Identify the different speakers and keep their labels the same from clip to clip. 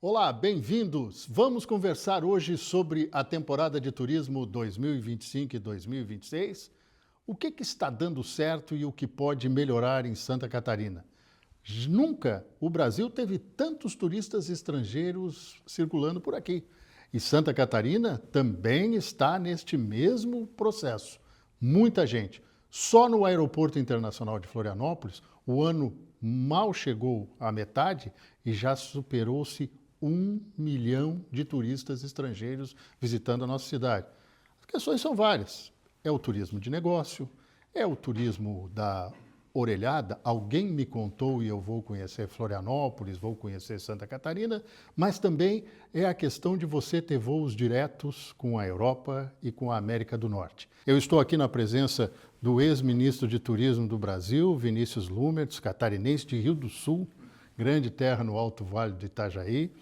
Speaker 1: Olá, bem-vindos! Vamos conversar hoje sobre a temporada de turismo 2025 e 2026. O que está dando certo e o que pode melhorar em Santa Catarina? Nunca o Brasil teve tantos turistas estrangeiros circulando por aqui. E Santa Catarina também está neste mesmo processo. Muita gente. Só no Aeroporto Internacional de Florianópolis, o ano mal chegou à metade e já superou-se 1 milhão de turistas estrangeiros visitando a nossa cidade. As questões são várias. É o turismo de negócio, é o turismo da orelhada. Alguém me contou e eu vou conhecer Florianópolis, vou conhecer Santa Catarina, mas também é a questão de você ter voos diretos com a Europa e com a América do Norte. Eu estou aqui na presença do ex-ministro de Turismo do Brasil, Vinícius Lumertz, catarinense de Rio do Sul, grande terra no Alto Vale do Itajaí,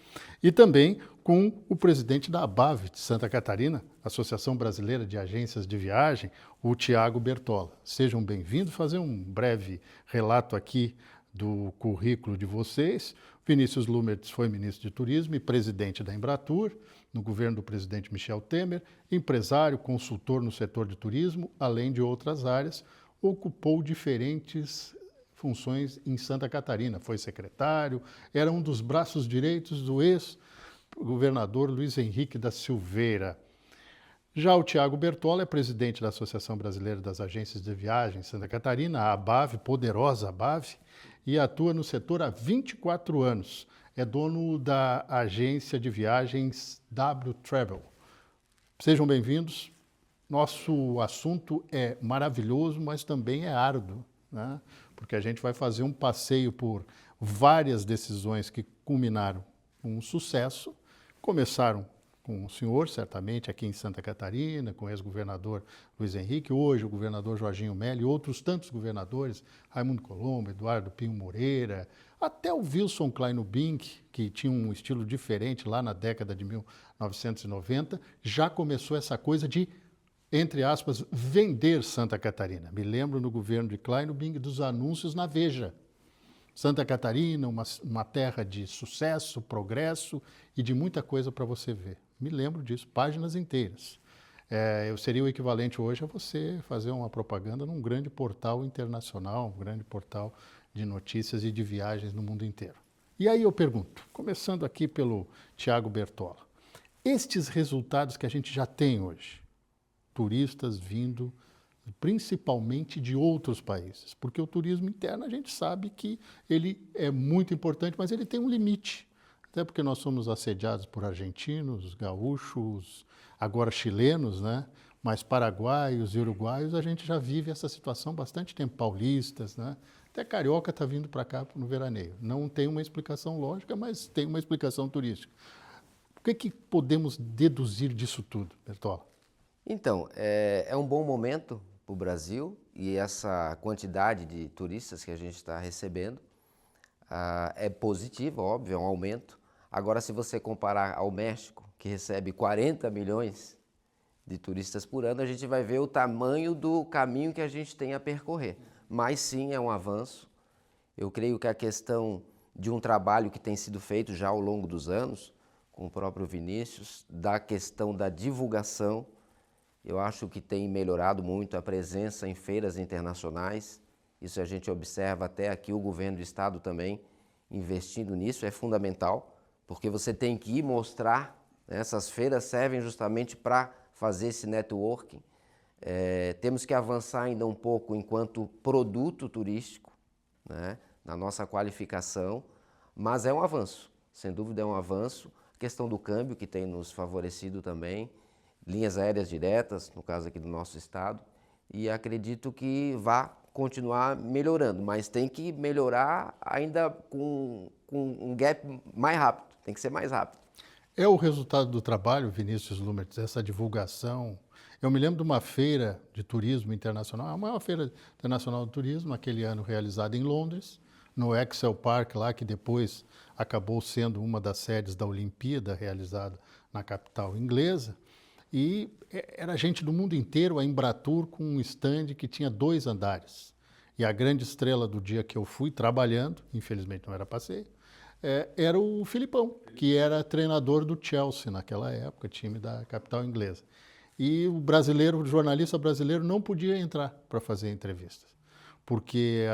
Speaker 1: e também com o presidente da ABAV de Santa Catarina, Associação Brasileira de Agências de Viagem, o Tiago Bertola. Sejam bem-vindos, fazer um breve relato aqui do currículo de vocês. Vinícius Lumertz foi ministro de Turismo e presidente da Embratur, no governo do presidente Michel Temer, empresário, consultor no setor de turismo, além de outras áreas, ocupou diferentes funções em Santa Catarina. Foi secretário, era um dos braços direitos do ex-governador Luiz Henrique da Silveira. Já o Tiago Bertola é presidente da Associação Brasileira das Agências de Viagem em Santa Catarina, a ABAV, poderosa ABAV, e atua no setor há 24 anos. É dono da agência de viagens W Travel. Sejam bem-vindos. Nosso assunto é maravilhoso, mas também é árduo, né? Porque a gente vai fazer um passeio por várias decisões que culminaram com um sucesso. Começaram com o senhor, certamente, aqui em Santa Catarina, com o ex-governador Luiz Henrique, hoje o governador Jorginho Mello e outros tantos governadores, Raimundo Colombo, Eduardo Pinho Moreira, até o Wilson Kleinubink, que tinha um estilo diferente lá na década de 1990, já começou essa coisa de, entre aspas, vender Santa Catarina. Me lembro no governo de Kleinubink dos anúncios na Veja. Santa Catarina, uma terra de sucesso, progresso e de muita coisa para você ver. Me lembro disso, páginas inteiras. Eu seria o equivalente hoje a você fazer uma propaganda num grande portal internacional, um grande portal de notícias e de viagens no mundo inteiro. E aí eu pergunto, começando aqui pelo Tiago Bertola, estes resultados que a gente já tem hoje, turistas vindo principalmente de outros países, porque o turismo interno a gente sabe que ele é muito importante, mas ele tem um limite, até porque nós somos assediados por argentinos, gaúchos, agora chilenos, né? Mas paraguaios e uruguaios a gente já vive essa situação há bastante tempo, paulistas, né? Até carioca está vindo para cá no veraneio. Não tem uma explicação lógica, mas tem uma explicação turística. O que podemos deduzir disso tudo, Bertola?
Speaker 2: Então, é um bom momento para o Brasil e essa quantidade de turistas que a gente está recebendo é positiva, óbvio, é um aumento. Agora, se você comparar ao México, que recebe 40 milhões de turistas por ano, a gente vai ver o tamanho do caminho que a gente tem a percorrer. Mas sim, é um avanço. Eu creio que a questão de um trabalho que tem sido feito já ao longo dos anos, com o próprio Vinícius, da questão da divulgação, eu acho que tem melhorado muito a presença em feiras internacionais. Isso a gente observa até aqui o governo do estado também investindo nisso, é fundamental, porque você tem que ir mostrar, né? Essas feiras servem justamente para fazer esse networking. Temos que avançar ainda um pouco enquanto produto turístico, né? Na nossa qualificação, mas é um avanço, sem dúvida é um avanço. A questão do câmbio que tem nos favorecido também, linhas aéreas diretas, no caso aqui do nosso estado, e acredito que vai continuar melhorando, mas tem que melhorar ainda com um gap mais rápido, tem que ser mais rápido.
Speaker 1: É o resultado do trabalho, Vinícius Lumertz, essa divulgação. Eu me lembro de uma feira de turismo internacional, a maior feira internacional de turismo, aquele ano realizada em Londres, no Excel Park lá, que depois acabou sendo uma das sedes da Olimpíada, realizada na capital inglesa. E era gente do mundo inteiro, a Embratur, com um stand que tinha 2 andares. E a grande estrela do dia que eu fui, trabalhando, infelizmente não era passeio, era o Filipão, que era treinador do Chelsea naquela época, time da capital inglesa. E o jornalista brasileiro não podia entrar para fazer entrevistas, porque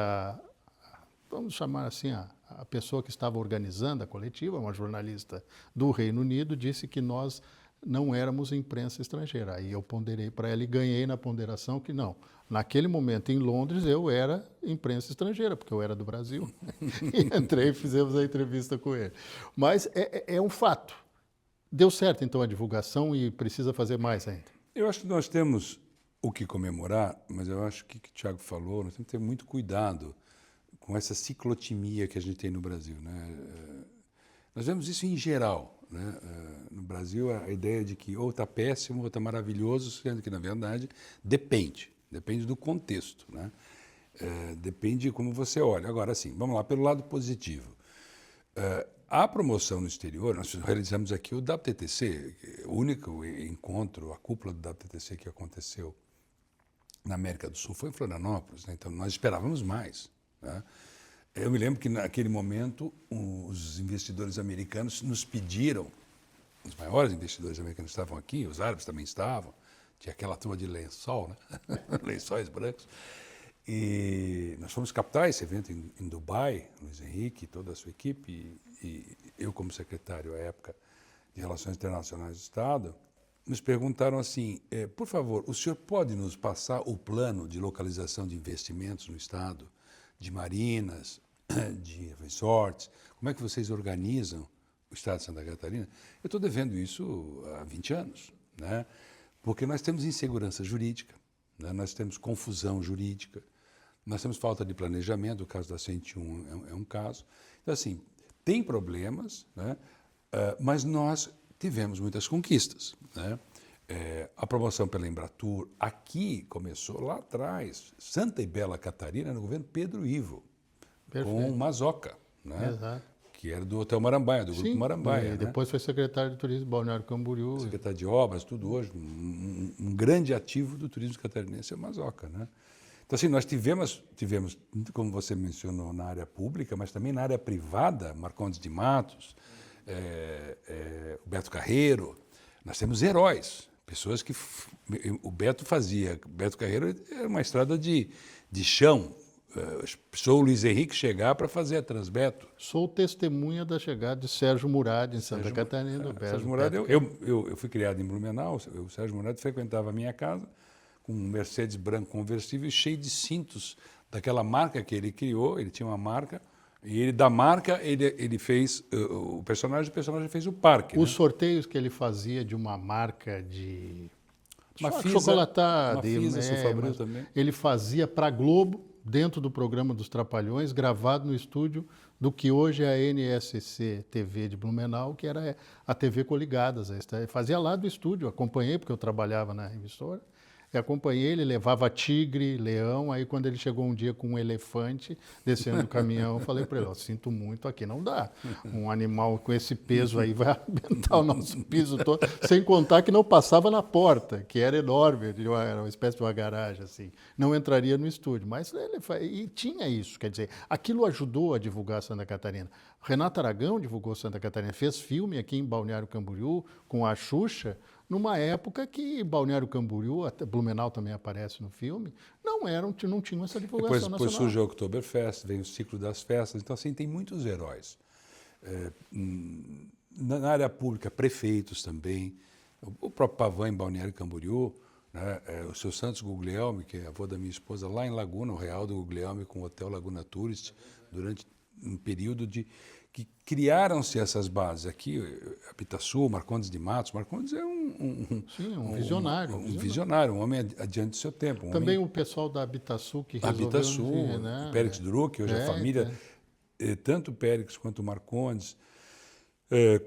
Speaker 1: vamos chamar assim, a pessoa que estava organizando a coletiva, uma jornalista do Reino Unido, disse que nós não éramos imprensa estrangeira. Aí eu ponderei para ela e ganhei na ponderação que não. Naquele momento, em Londres, eu era imprensa estrangeira, porque eu era do Brasil. E entrei e fizemos a entrevista com ele. Mas é um fato. Deu certo, então, a divulgação e precisa fazer mais ainda.
Speaker 3: Eu acho que nós temos o que comemorar, mas eu acho que o Thiago falou, nós temos que ter muito cuidado com essa ciclotimia que a gente tem no Brasil, né? Nós vemos isso em geral, né? No Brasil, a ideia de que ou está péssimo ou está maravilhoso, sendo que, na verdade, depende do contexto, né? Depende de como você olha. Agora, sim, vamos lá, pelo lado positivo. A promoção no exterior, nós realizamos aqui o WTTC, o único encontro, a cúpula do WTTC que aconteceu na América do Sul foi em Florianópolis, né? Então nós esperávamos mais, né? Eu me lembro que naquele momento os investidores americanos nos pediram, os maiores investidores americanos estavam aqui, os árabes também estavam, tinha aquela turma de lençol, né? Lençóis brancos. E nós fomos captar esse evento em Dubai, Luiz Henrique e toda a sua equipe, e eu como secretário à época de Relações Internacionais do Estado, nos perguntaram assim, por favor, o senhor pode nos passar o plano de localização de investimentos no Estado, de marinas, de resorts, como é que vocês organizam o Estado de Santa Catarina? Eu estou devendo isso há 20 anos, né? Porque nós temos insegurança jurídica, né? Nós temos confusão jurídica, nós temos falta de planejamento, o caso da 101 é um caso. Então, assim, tem problemas, né? Mas nós tivemos muitas conquistas, né? A promoção pela Embratur aqui começou lá atrás, Santa e Bela Catarina, no governo Pedro Ivo, com o Mazoca, né?
Speaker 1: Exato.
Speaker 3: Que era do Hotel Marambaia, do Grupo Marambaia.
Speaker 1: E
Speaker 3: né?
Speaker 1: depois foi secretário de Turismo de Balneário Camboriú.
Speaker 3: Secretário de Obras, tudo hoje. Um grande ativo do turismo catarinense é o Mazoca, né? Então, assim, nós tivemos, como você mencionou, na área pública, mas também na área privada, Marcondes de Matos, o Beto Carreiro. Nós temos heróis, pessoas que o Beto fazia. Beto Carreiro era uma estrada de chão. Sou o Luiz Henrique chegar para fazer a Transbeto.
Speaker 1: Sou testemunha da chegada de Sérgio Murad em Santa Catarina.
Speaker 3: Sérgio Murad, eu fui criado em Blumenau, o Sérgio Murad frequentava a minha casa com um Mercedes branco conversível cheio de cintos daquela marca que ele criou, ele tinha uma marca, e ele da marca ele fez o personagem fez o parque.
Speaker 1: Os
Speaker 3: né?
Speaker 1: sorteios que ele fazia de uma marca de
Speaker 3: Mafisa,
Speaker 1: chocolatada,
Speaker 3: Sulfabril também.
Speaker 1: Ele fazia para a Globo, dentro do programa dos Trapalhões, gravado no estúdio do que hoje é a NSC TV de Blumenau, que era a TV Coligadas. Fazia lá do estúdio, acompanhei, porque eu trabalhava na emissora. E acompanhei, ele levava tigre, leão, aí quando ele chegou um dia com um elefante descendo do caminhão, eu falei para ele, sinto muito, aqui não dá. Um animal com esse peso aí vai arrebentar o nosso piso todo, sem contar que não passava na porta, que era enorme, era uma espécie de uma garagem, assim. Não entraria no estúdio, mas e tinha isso, quer dizer, aquilo ajudou a divulgar Santa Catarina. Renato Aragão divulgou Santa Catarina, fez filme aqui em Balneário Camboriú, com a Xuxa, numa época que Balneário Camboriú, até Blumenau também aparece no filme, não tinham essa divulgação nacional.
Speaker 3: Depois surgiu o Oktoberfest, veio o ciclo das festas, então assim, tem muitos heróis. Na área pública, prefeitos também, o próprio Pavan em Balneário Camboriú, né? O seu Santos Guglielmi, que é avô da minha esposa, lá em Laguna, o Real do Guglielmi com o Hotel Laguna Tourist, durante um período que criaram-se essas bases. Aqui, Apitaçu, Marcondes de Matos. Marcondes é
Speaker 1: um visionário.
Speaker 3: Um visionário, um homem adiante do seu tempo.
Speaker 1: Também o pessoal da Habitaçu que resolveu...
Speaker 3: Habitaçu,
Speaker 1: né?
Speaker 3: Périx Druck, hoje a família, tanto o Périx quanto o Marcondes,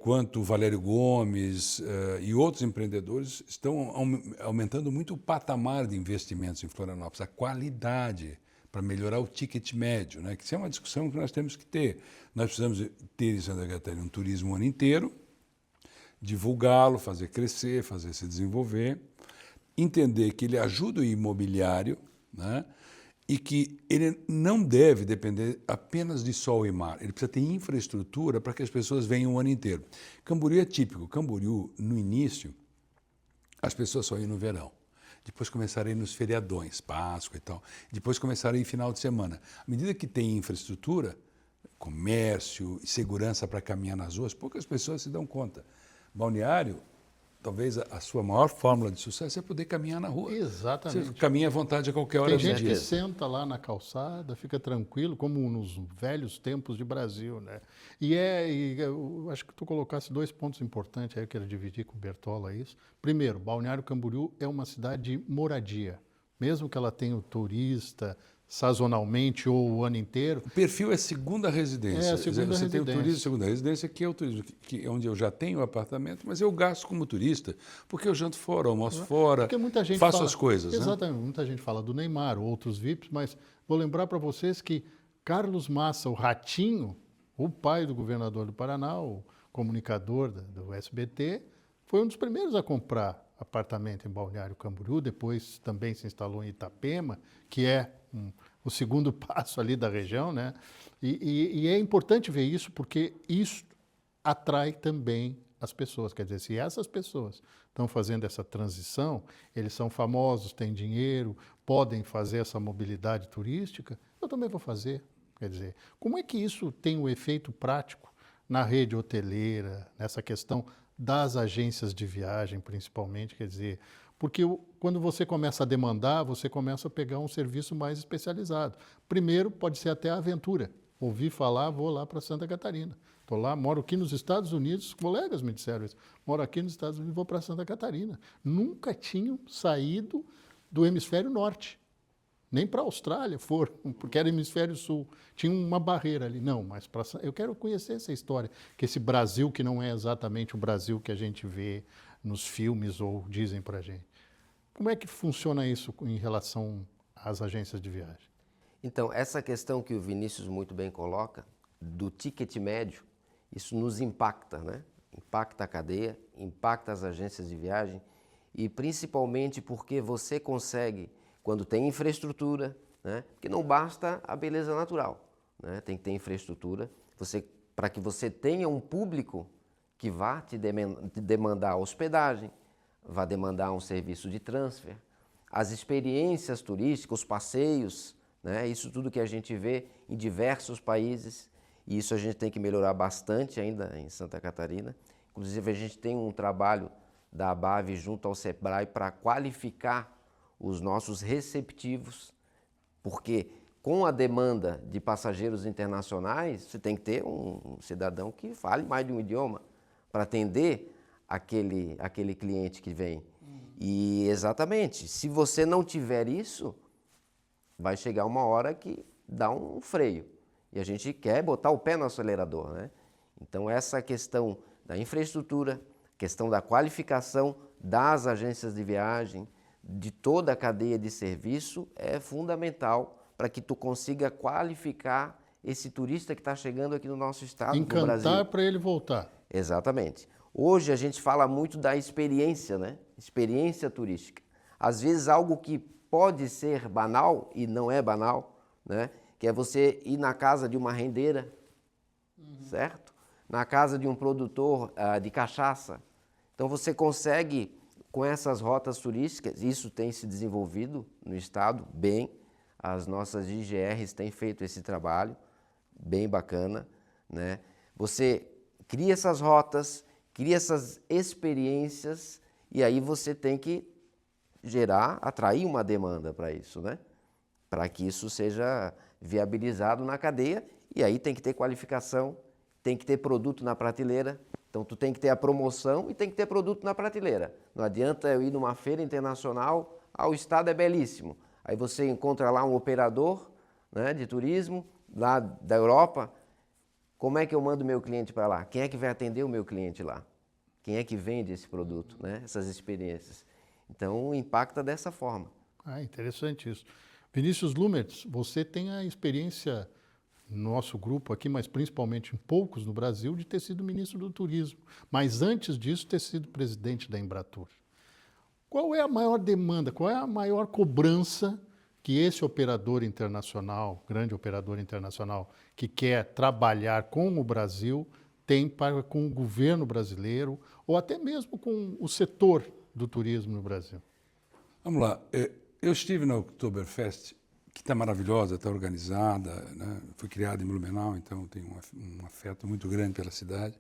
Speaker 3: quanto o Valério Gomes e outros empreendedores estão aumentando muito o patamar de investimentos em Florianópolis, a qualidade. para melhorar o ticket médio, né? Que isso é uma discussão que nós temos que ter. Nós precisamos ter em Santa Catarina um turismo o ano inteiro, divulgá-lo, fazer crescer, fazer se desenvolver, entender que ele ajuda o imobiliário, né? E que ele não deve depender apenas de sol e mar. Ele precisa ter infraestrutura para que as pessoas venham o ano inteiro. Camboriú é típico. Camboriú, no início, as pessoas só iam no verão. Depois começaram a ir nos feriadões, Páscoa e tal. Depois começaram a ir final de semana. À medida que tem infraestrutura, comércio e segurança para caminhar nas ruas, poucas pessoas se dão conta. Balneário, talvez a sua maior fórmula de sucesso é poder caminhar na rua.
Speaker 1: Exatamente.
Speaker 3: Você caminha à vontade a qualquer hora
Speaker 1: Tem
Speaker 3: do
Speaker 1: gente
Speaker 3: dia.
Speaker 1: que senta lá na calçada, fica tranquilo, como nos velhos tempos de Brasil, né? Eu acho que tu colocasse 2 pontos importantes, aí eu quero dividir com o Bertola isso. Primeiro, Balneário Camboriú é uma cidade de moradia. Mesmo que ela tenha o turista sazonalmente ou o ano inteiro.
Speaker 3: O perfil é segunda residência.
Speaker 1: É, a segunda
Speaker 3: Você tem o
Speaker 1: residência.
Speaker 3: turismo segunda residência, que é o turismo que onde eu já tenho o apartamento, mas eu gasto como turista, porque eu janto fora, almoço fora,
Speaker 1: Porque muita gente
Speaker 3: faço
Speaker 1: fala,
Speaker 3: as coisas.
Speaker 1: exatamente, muita gente fala do Neymar, outros VIPs, mas vou lembrar para vocês que Carlos Massa, o Ratinho, o pai do governador do Paraná, o comunicador do SBT, foi um dos primeiros a comprar apartamento em Balneário Camboriú, depois também se instalou em Itapema, que é o segundo passo ali da região, né? E é importante ver isso porque isso atrai também as pessoas. Quer dizer, se essas pessoas estão fazendo essa transição, eles são famosos, têm dinheiro, podem fazer essa mobilidade turística, eu também vou fazer. Quer dizer, como é que isso tem um efeito prático na rede hoteleira, nessa questão das agências de viagem, principalmente? Quer dizer, porque quando você começa a demandar, você começa a pegar um serviço mais especializado. Primeiro, pode ser até a aventura. Ouvi falar, vou lá para Santa Catarina. Estou lá, moro aqui nos Estados Unidos, colegas me disseram isso. Moro aqui nos Estados Unidos, vou para Santa Catarina. Nunca tinham saído do hemisfério norte. Nem para a Austrália foram, porque era hemisfério sul. Tinha uma barreira ali. Não, mas eu quero conhecer essa história, que esse Brasil que não é exatamente o Brasil que a gente vê nos filmes ou dizem para a gente. Como é que funciona isso em relação às agências de viagem?
Speaker 2: Então, essa questão que o Vinícius muito bem coloca, do ticket médio, isso nos impacta, né? Impacta a cadeia, impacta as agências de viagem e principalmente porque você consegue, quando tem infraestrutura, né? Porque não basta a beleza natural, né? Tem que ter infraestrutura para que você tenha um público que vá te demandar hospedagem, vai demandar um serviço de transfer, as experiências turísticas, os passeios, né? Isso tudo que a gente vê em diversos países, e isso a gente tem que melhorar bastante ainda em Santa Catarina. Inclusive, a gente tem um trabalho da ABAV junto ao SEBRAE para qualificar os nossos receptivos, porque com a demanda de passageiros internacionais, você tem que ter um cidadão que fale mais de um idioma para atender aquele cliente que vem. E exatamente, se você não tiver isso, vai chegar uma hora que dá um freio. E a gente quer botar o pé no acelerador, né? Então essa questão da infraestrutura, questão da qualificação das agências de viagem, de toda a cadeia de serviço é fundamental para que tu consiga qualificar esse turista que está chegando aqui no nosso estado, no Brasil.
Speaker 1: Encantar para ele voltar.
Speaker 2: Exatamente. Hoje a gente fala muito da experiência, né? Experiência turística. Às vezes algo que pode ser banal e não é banal, né? Que é você ir na casa de uma rendeira, certo? Na casa de um produtor de cachaça. Então você consegue, com essas rotas turísticas, isso tem se desenvolvido no estado bem, as nossas IGRs têm feito esse trabalho, bem bacana, né? Você cria essas rotas, cria essas experiências e aí você tem que atrair uma demanda para isso, né? Para que isso seja viabilizado na cadeia e aí tem que ter qualificação, tem que ter produto na prateleira. Então, tu tem que ter a promoção e tem que ter produto na prateleira. Não adianta eu ir numa feira internacional, o estado é belíssimo. Aí você encontra lá um operador, né, de turismo, lá da Europa. Como é que eu mando meu cliente para lá? Quem é que vai atender o meu cliente lá? Quem é que vende esse produto, né? Essas experiências. Então, impacta dessa forma.
Speaker 1: Ah, interessante isso. Vinícius Lumertz, você tem a experiência no nosso grupo aqui, mas principalmente em poucos no Brasil, de ter sido ministro do Turismo, mas antes disso ter sido presidente da Embratur. Qual é a maior demanda, qual é a maior cobrança que esse operador internacional, grande operador internacional, que quer trabalhar com o Brasil, tem para com o governo brasileiro ou até mesmo com o setor do turismo no Brasil?
Speaker 3: Vamos lá. Eu estive na Oktoberfest, que está maravilhosa, está organizada, né? Foi criada em Blumenau, então tenho um afeto muito grande pela cidade.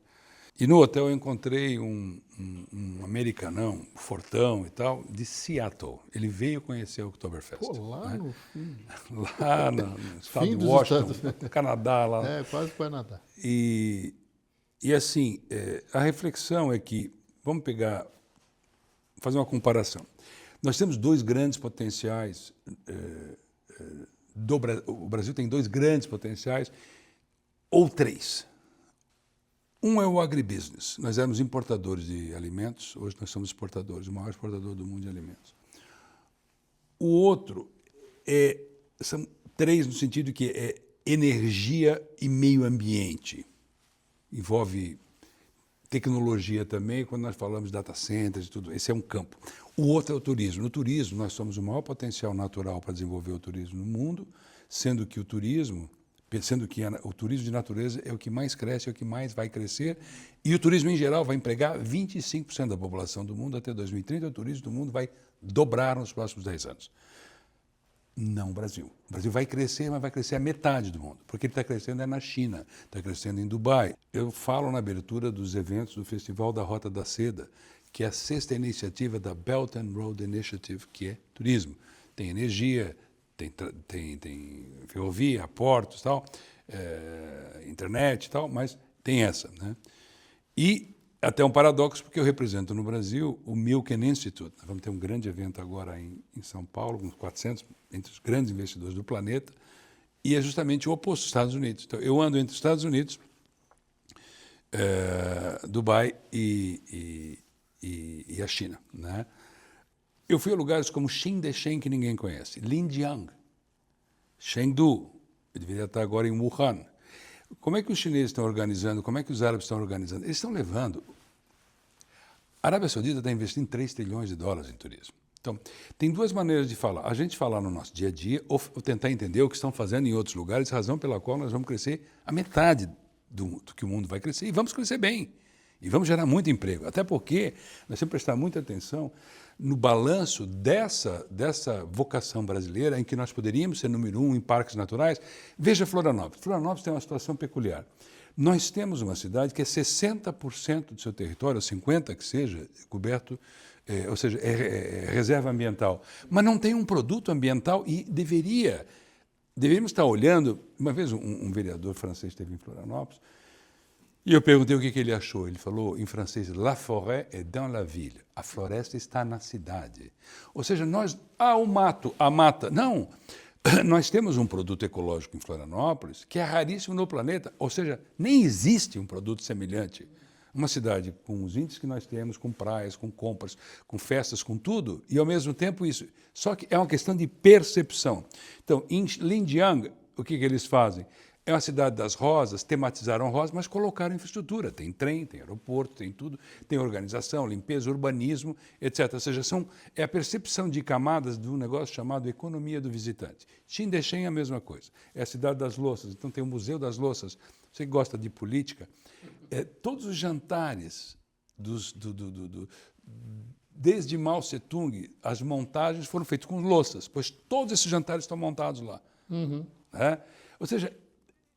Speaker 3: E no hotel eu encontrei um americanão, fortão e tal, de Seattle. Ele veio conhecer a Oktoberfest.
Speaker 1: Pô, lá
Speaker 3: né?
Speaker 1: no fim.
Speaker 3: Lá no estado
Speaker 1: Fim
Speaker 3: de
Speaker 1: dos
Speaker 3: Washington,
Speaker 1: Estados.
Speaker 3: no Canadá. Lá.
Speaker 1: É, quase para nadar.
Speaker 3: E assim, a reflexão é que, vamos fazer uma comparação. Nós temos dois grandes potenciais, o Brasil tem dois grandes potenciais, ou três. Um é o agribusiness. Nós éramos importadores de alimentos, hoje nós somos exportadores, o maior exportador do mundo de alimentos. O outro são três no sentido que é energia e meio ambiente. Envolve tecnologia também, quando nós falamos de data centers e tudo, esse é um campo. O outro é o turismo. No turismo, nós somos o maior potencial natural para desenvolver o turismo no mundo, sendo que o turismo de natureza é o que mais cresce, é o que mais vai crescer, e o turismo em geral vai empregar 25% da população do mundo até 2030, o turismo do mundo vai dobrar nos próximos 10 anos. Não o Brasil. O Brasil vai crescer, mas vai crescer a metade do mundo, porque ele está crescendo na China, está crescendo em Dubai. Eu falo na abertura dos eventos do Festival da Rota da Seda, que é a 6ª iniciativa da Belt and Road Initiative, que é turismo. Tem energia, tem ferrovia, portos, tal, internet e tal, mas tem essa. Né? E até um paradoxo, porque eu represento no Brasil o Milken Institute. Nós vamos ter um grande evento agora em São Paulo, com 400 entre os grandes investidores do planeta, e é justamente o oposto dos Estados Unidos. Então, eu ando entre os Estados Unidos, Dubai e a China. Né? Eu fui a lugares como Xindecheng, que ninguém conhece, Linjiang, Chengdu, eu deveria estar agora em Wuhan. Como é que os chineses estão organizando, como é que os árabes estão organizando? Eles estão levando... A Arábia Saudita está investindo 3 trilhões de dólares em turismo. Então, tem duas maneiras de falar. A gente falar no nosso dia a dia ou tentar entender o que estão fazendo em outros lugares, razão pela qual nós vamos crescer a metade do que o mundo vai crescer, e vamos crescer bem. E vamos gerar muito emprego. Até porque nós temos que prestar muita atenção no balanço dessa vocação brasileira em que nós poderíamos ser número 1 em parques naturais. Veja Florianópolis. Florianópolis tem uma situação peculiar. Nós temos uma cidade que é 60% do seu território, ou 50% que seja, coberto, ou seja, é reserva ambiental. Mas não tem um produto ambiental e deveríamos estar olhando... Uma vez um vereador francês esteve em Florianópolis, e eu perguntei o que ele achou. Ele falou em francês, la forêt est dans la ville. A floresta está na cidade. Ou seja, o mato, a mata. Não, nós temos um produto ecológico em Florianópolis que é raríssimo no planeta. Ou seja, nem existe um produto semelhante. Uma cidade com os índices que nós temos, com praias, com compras, com festas, com tudo, e ao mesmo tempo isso. Só que é uma questão de percepção. Então, em Linjiang, o que eles fazem? É uma cidade das rosas, tematizaram rosas, mas colocaram infraestrutura. Tem trem, tem aeroporto, tem tudo, tem organização, limpeza, urbanismo, etc. Ou seja, é a percepção de camadas de um negócio chamado economia do visitante. Xindecheng é a mesma coisa. É a cidade das louças, então tem o Museu das Louças. Você que gosta de política, todos os jantares, desde Mao Tse-tung, as montagens foram feitas com louças, pois todos esses jantares estão montados lá.
Speaker 1: Uhum.
Speaker 3: Né? Ou seja,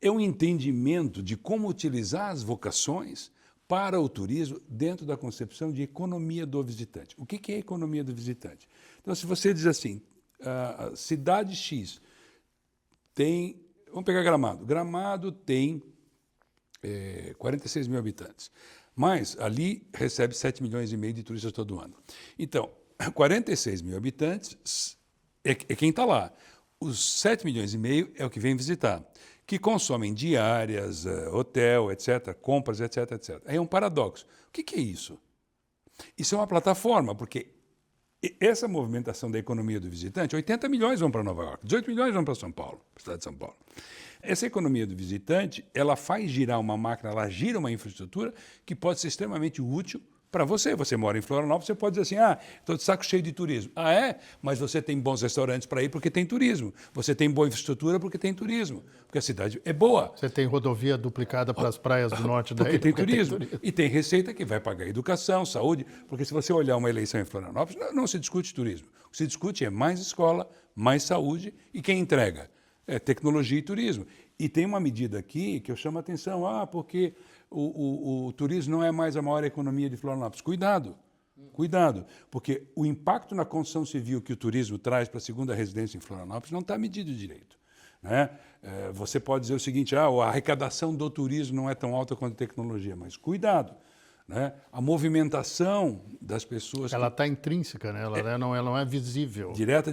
Speaker 3: é um entendimento de como utilizar as vocações para o turismo dentro da concepção de economia do visitante. O que é economia do visitante? Então, se você diz assim, a cidade X tem... Vamos pegar Gramado. Gramado tem 46 mil habitantes, mas ali recebe 7 milhões e meio de turistas todo ano. Então, 46 mil habitantes é quem está lá. Os 7 milhões e meio é o que vem visitar, que consomem diárias, hotel, etc., compras, etc., etc. Aí é um paradoxo. O que é isso? Isso é uma plataforma, porque E essa movimentação da economia do visitante, 80 milhões vão para Nova York, 18 milhões vão para São Paulo, para a cidade de São Paulo. Essa economia do visitante, ela faz girar uma máquina, ela gira uma infraestrutura que pode ser extremamente útil para você. Você mora em Florianópolis, você pode dizer assim, estou de saco cheio de turismo. Ah, é? Mas você tem bons restaurantes para ir porque tem turismo. Você tem boa infraestrutura porque tem turismo. Porque a cidade é boa.
Speaker 1: Você tem rodovia duplicada para as praias do norte
Speaker 3: Porque
Speaker 1: daí.
Speaker 3: tem turismo. E tem receita que vai pagar educação, saúde. Porque se você olhar uma eleição em Florianópolis, não se discute turismo. O que se discute é mais escola, mais saúde e quem entrega? É tecnologia e turismo. E tem uma medida aqui que eu chamo a atenção, porque o turismo não é mais a maior economia de Florianópolis. Cuidado, cuidado, porque o impacto na construção civil que o turismo traz para a segunda residência em Florianópolis não está medido direito. Né? Você pode dizer o seguinte, a arrecadação do turismo não é tão alta quanto a tecnologia, mas cuidado. Né? A movimentação das pessoas...
Speaker 1: Ela está intrínseca, né? Ela não é visível.
Speaker 3: Direta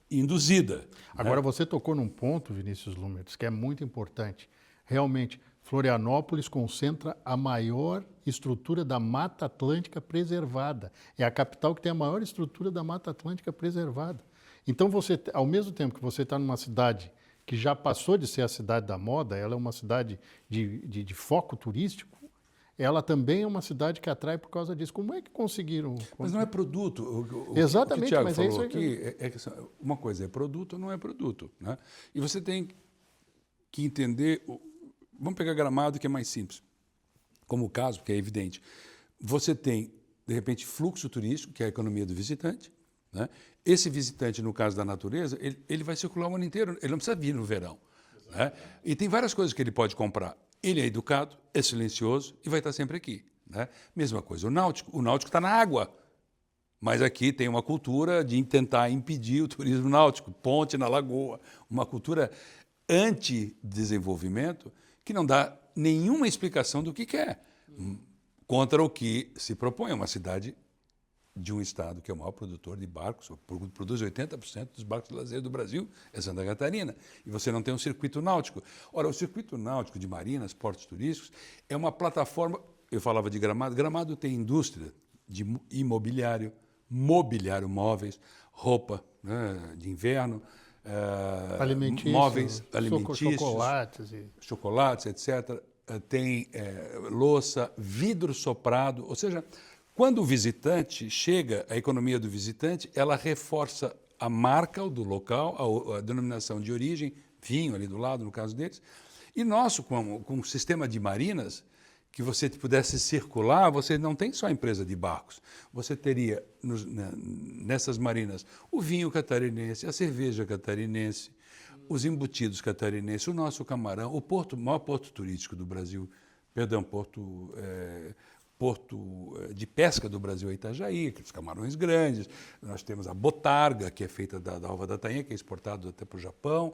Speaker 3: e induzida.
Speaker 1: Agora,
Speaker 3: né?
Speaker 1: você tocou num ponto, Vinícius Lumertz, que é muito importante. Realmente, Florianópolis concentra a maior estrutura da Mata Atlântica preservada. É a capital que tem a maior estrutura da Mata Atlântica preservada. Então, você, ao mesmo tempo que você está numa cidade que já passou de ser a cidade da moda, ela é uma cidade de foco turístico, ela também é uma cidade que atrai por causa disso. Como é que conseguiram?
Speaker 3: Mas não é produto.
Speaker 1: Exatamente,
Speaker 3: o que o Thiago
Speaker 1: mas
Speaker 3: falou
Speaker 1: é isso
Speaker 3: aqui, uma coisa é produto ou não é produto. Né? E você tem que entender... Vamos pegar Gramado, que é mais simples. Como o caso, porque é evidente. Você tem, de repente, fluxo turístico, que é a economia do visitante. Né? Esse visitante, no caso da natureza, ele vai circular o ano inteiro, ele não precisa vir no verão. Né? E tem várias coisas que ele pode comprar. Ele é educado, é silencioso e vai estar sempre aqui. Né? Mesma coisa, o náutico está na água. Mas aqui tem uma cultura de tentar impedir o turismo náutico, ponte na lagoa, uma cultura anti-desenvolvimento que não dá nenhuma explicação do que quer, contra o que se propõe. Uma cidade de um estado que é o maior produtor de barcos, produz 80% dos barcos de lazer do Brasil, é Santa Catarina, e você não tem um circuito náutico. Ora, o circuito náutico de marinas, portos turísticos, é uma plataforma, eu falava de Gramado, Gramado tem indústria de imobiliário, mobiliário, móveis, roupa, né, de inverno, móveis alimentícios, chocolates, etc. Tem louça, vidro soprado, ou seja, quando o visitante chega, a economia do visitante, ela reforça a marca do local, a denominação de origem, vinho ali do lado, no caso deles, e nosso, com um sistema de marinas, que você pudesse circular, você não tem só a empresa de barcos. Você teria, nessas marinas, o vinho catarinense, a cerveja catarinense, os embutidos catarinenses, o nosso camarão, o maior porto turístico do Brasil, porto de pesca do Brasil é Itajaí, aqueles camarões grandes. Nós temos a botarga, que é feita da alva da tainha, que é exportada até para o Japão.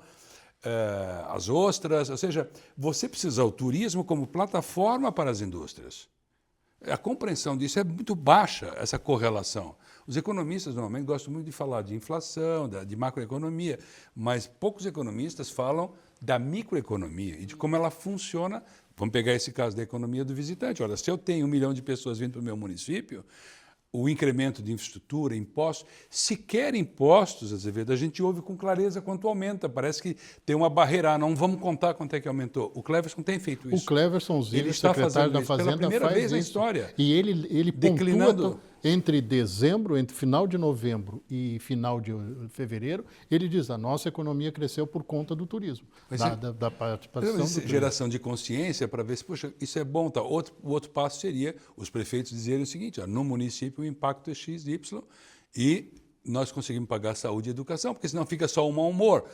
Speaker 3: As ostras, ou seja, você precisa usar o turismo como plataforma para as indústrias. A compreensão disso é muito baixa, essa correlação. Os economistas normalmente gostam muito de falar de inflação, de macroeconomia, mas poucos economistas falam da microeconomia e de como ela funciona. Vamos pegar esse caso da economia do visitante. Olha, se eu tenho 1 milhão de pessoas vindo para o meu município, o incremento de infraestrutura, impostos, sequer impostos, Azevedo, a gente ouve com clareza quanto aumenta. Parece que tem uma barreira, não vamos contar quanto é que aumentou. O Cleverson tem feito isso.
Speaker 1: O Cleverson Zilli, secretário da Fazenda,
Speaker 3: pela primeira vez na
Speaker 1: isso.
Speaker 3: história.
Speaker 1: E ele pontua entre dezembro, entre final de novembro e final de fevereiro, ele diz a nossa economia cresceu por conta do turismo, da participação do turismo.
Speaker 3: Geração de consciência para ver se, poxa, isso é bom. Tá. O outro passo seria os prefeitos dizerem o seguinte, no município o impacto é X, Y, e nós conseguimos pagar saúde e educação, porque senão fica só um mau humor.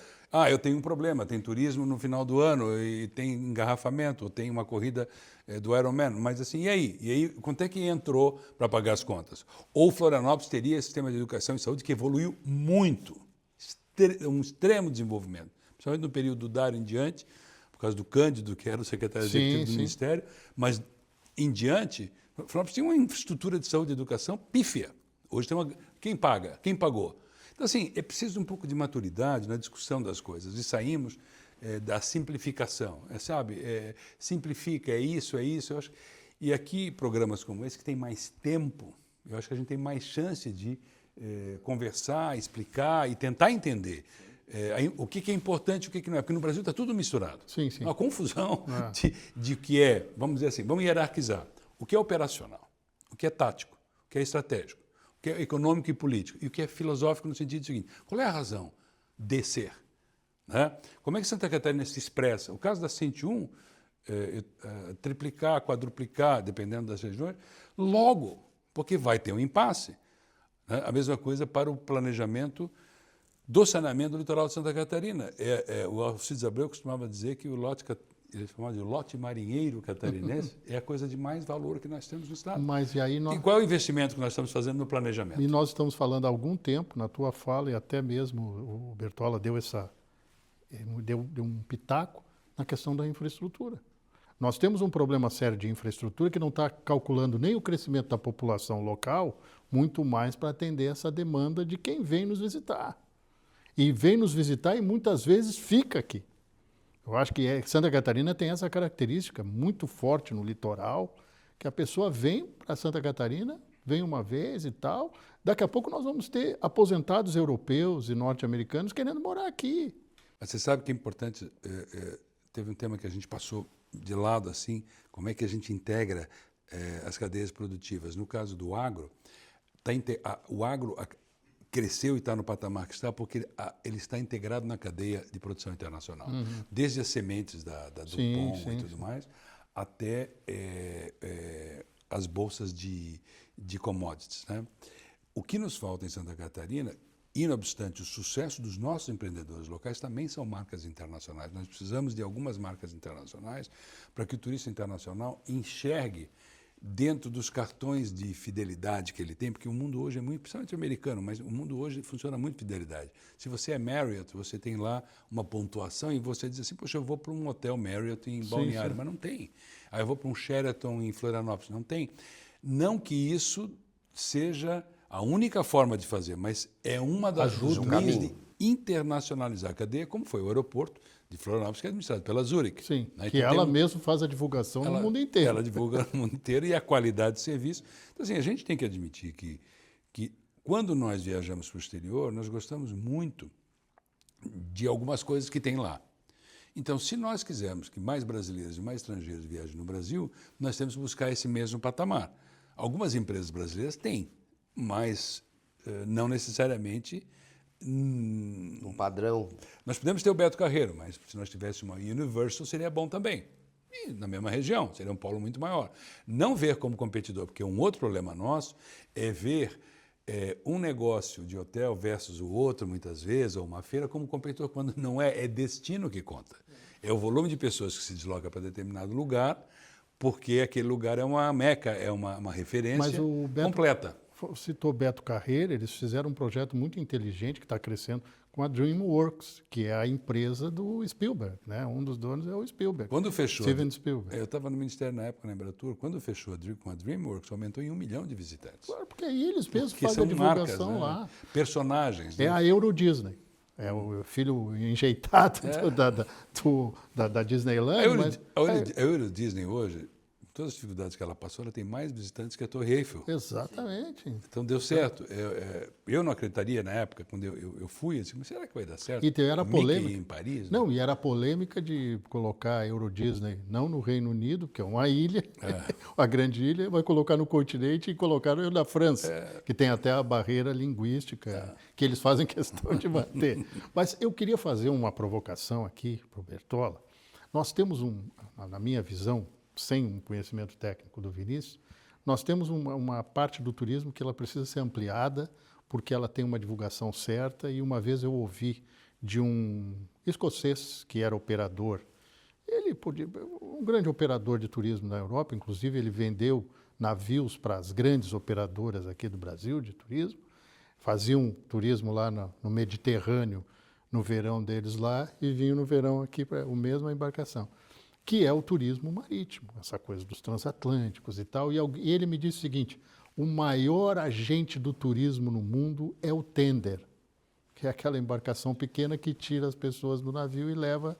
Speaker 3: Eu tenho um problema, tem turismo no final do ano, e tem engarrafamento, tem uma corrida do Ironman, mas assim, e aí? E aí, quanto é que entrou para pagar as contas? Ou Florianópolis teria esse sistema de educação e saúde que evoluiu muito, um extremo desenvolvimento, principalmente no período do Dário em diante, por causa do Cândido, que era o secretário executivo do Ministério, mas em diante, Florianópolis tinha uma infraestrutura de saúde e educação pífia. Hoje tem quem paga? Quem pagou? Então, assim, é preciso um pouco de maturidade na discussão das coisas. E saímos da simplificação. Simplifica, é isso. Eu acho. E aqui, programas como esse, que tem mais tempo, eu acho que a gente tem mais chance de conversar, explicar e tentar entender o que é importante e o que não é. Porque no Brasil está tudo misturado.
Speaker 1: Sim, sim.
Speaker 3: Uma confusão de que é, vamos dizer assim, vamos hierarquizar. O que é operacional, o que é tático, o que é estratégico, o que é econômico e político e o que é filosófico no sentido seguinte. Qual é a razão de ser? Né? Como é que Santa Catarina se expressa? O caso da 101, triplicar, quadruplicar, dependendo das regiões, logo, porque vai ter um impasse. Né? A mesma coisa para o planejamento do saneamento do litoral de Santa Catarina. O Alcides Abreu costumava dizer que o lote, ele chamava de lote marinheiro catarinense, é a coisa de mais valor que nós temos no Estado.
Speaker 1: Mas e aí nós...
Speaker 3: E qual é o investimento que nós estamos fazendo no planejamento?
Speaker 1: E nós estamos falando há algum tempo, na tua fala, e até mesmo o Bertola deu um pitaco na questão da infraestrutura. Nós temos um problema sério de infraestrutura que não está calculando nem o crescimento da população local, muito mais para atender essa demanda de quem vem nos visitar. E vem nos visitar e muitas vezes fica aqui. Eu acho que Santa Catarina tem essa característica muito forte no litoral, que a pessoa vem para Santa Catarina, vem uma vez e tal, daqui a pouco nós vamos ter aposentados europeus e norte-americanos querendo morar aqui.
Speaker 3: Mas você sabe que é importante, teve um tema que a gente passou de lado, assim, como é que a gente integra as cadeias produtivas. No caso do agro, o agro cresceu e está no patamar que está porque ele está integrado na cadeia de produção internacional. Desde as sementes da DuPont e tudo mais, até as bolsas de commodities. Né? O que nos falta em Santa Catarina, e não obstante o sucesso dos nossos empreendedores locais, também são marcas internacionais. Nós precisamos de algumas marcas internacionais para que o turista internacional enxergue dentro dos cartões de fidelidade que ele tem, porque o mundo hoje é muito, principalmente americano, mas o mundo hoje funciona muito fidelidade. Se você é Marriott, você tem lá uma pontuação e você diz assim, poxa, eu vou para um hotel Marriott em Balneário, mas não tem. Aí eu vou para um Sheraton em Florianópolis, não tem. Não que isso seja a única forma de fazer, mas é uma das meios de internacionalizar a cadeia, como foi o aeroporto de Florianópolis, que é administrado pela Zurich.
Speaker 1: Sim,
Speaker 3: né?
Speaker 1: que ela mesma faz a divulgação no mundo inteiro.
Speaker 3: Ela divulga no mundo inteiro e a qualidade de serviço. Então, assim, a gente tem que admitir que quando nós viajamos para o exterior, nós gostamos muito de algumas coisas que tem lá. Então, se nós quisermos que mais brasileiros e mais estrangeiros viajem no Brasil, nós temos que buscar esse mesmo patamar. Algumas empresas brasileiras têm, mas não necessariamente
Speaker 2: um padrão.
Speaker 3: Nós podemos ter o Beto Carreiro, mas se nós tivéssemos uma Universal seria bom também. E na mesma região, seria um polo muito maior. Não ver como competidor, porque um outro problema nosso é ver um negócio de hotel versus o outro, muitas vezes, ou uma feira, como competidor, quando não é destino que conta. É o volume de pessoas que se desloca para determinado lugar, porque aquele lugar é uma meca, é uma referência completa.
Speaker 1: Citou Beto Carreira, eles fizeram um projeto muito inteligente que está crescendo com a DreamWorks, que é a empresa do Spielberg, né? Um dos donos é o Spielberg.
Speaker 3: Quando fechou,
Speaker 1: Steven Spielberg.
Speaker 3: Eu estava no Ministério na época, na Embratur, quando fechou com a DreamWorks, aumentou em 1 milhão de visitantes.
Speaker 1: Claro, porque aí eles mesmos fazem a divulgação
Speaker 3: marcas,
Speaker 1: lá.
Speaker 3: Personagens.
Speaker 1: É a Euro Disney. É o filho enjeitado da Disneyland.
Speaker 3: A Euro Disney hoje, todas as dificuldades que ela passou, ela tem mais visitantes que a Torre Eiffel.
Speaker 1: Exatamente.
Speaker 3: Então deu certo. Eu não acreditaria na época, quando eu fui, eu disse, mas será que vai dar certo?
Speaker 1: E era polêmica.
Speaker 3: em Paris,
Speaker 1: não, e era polêmica de colocar a Euro Disney não no Reino Unido, que é uma ilha, a grande ilha, vai colocar no continente e colocar na França, que tem até a barreira linguística, que eles fazem questão de manter. Mas eu queria fazer uma provocação aqui para o Bertola. Nós temos na minha visão, sem um conhecimento técnico do Vinícius, nós temos uma parte do turismo que ela precisa ser ampliada porque ela tem uma divulgação certa e uma vez eu ouvi de um escocês que era operador, um grande operador de turismo na Europa, inclusive ele vendeu navios para as grandes operadoras aqui do Brasil de turismo, faziam turismo lá no Mediterrâneo no verão deles lá e vinham no verão aqui para a mesma embarcação, que é o turismo marítimo, essa coisa dos transatlânticos e tal. E ele me disse o seguinte, o maior agente do turismo no mundo é o tender, que é aquela embarcação pequena que tira as pessoas do navio e leva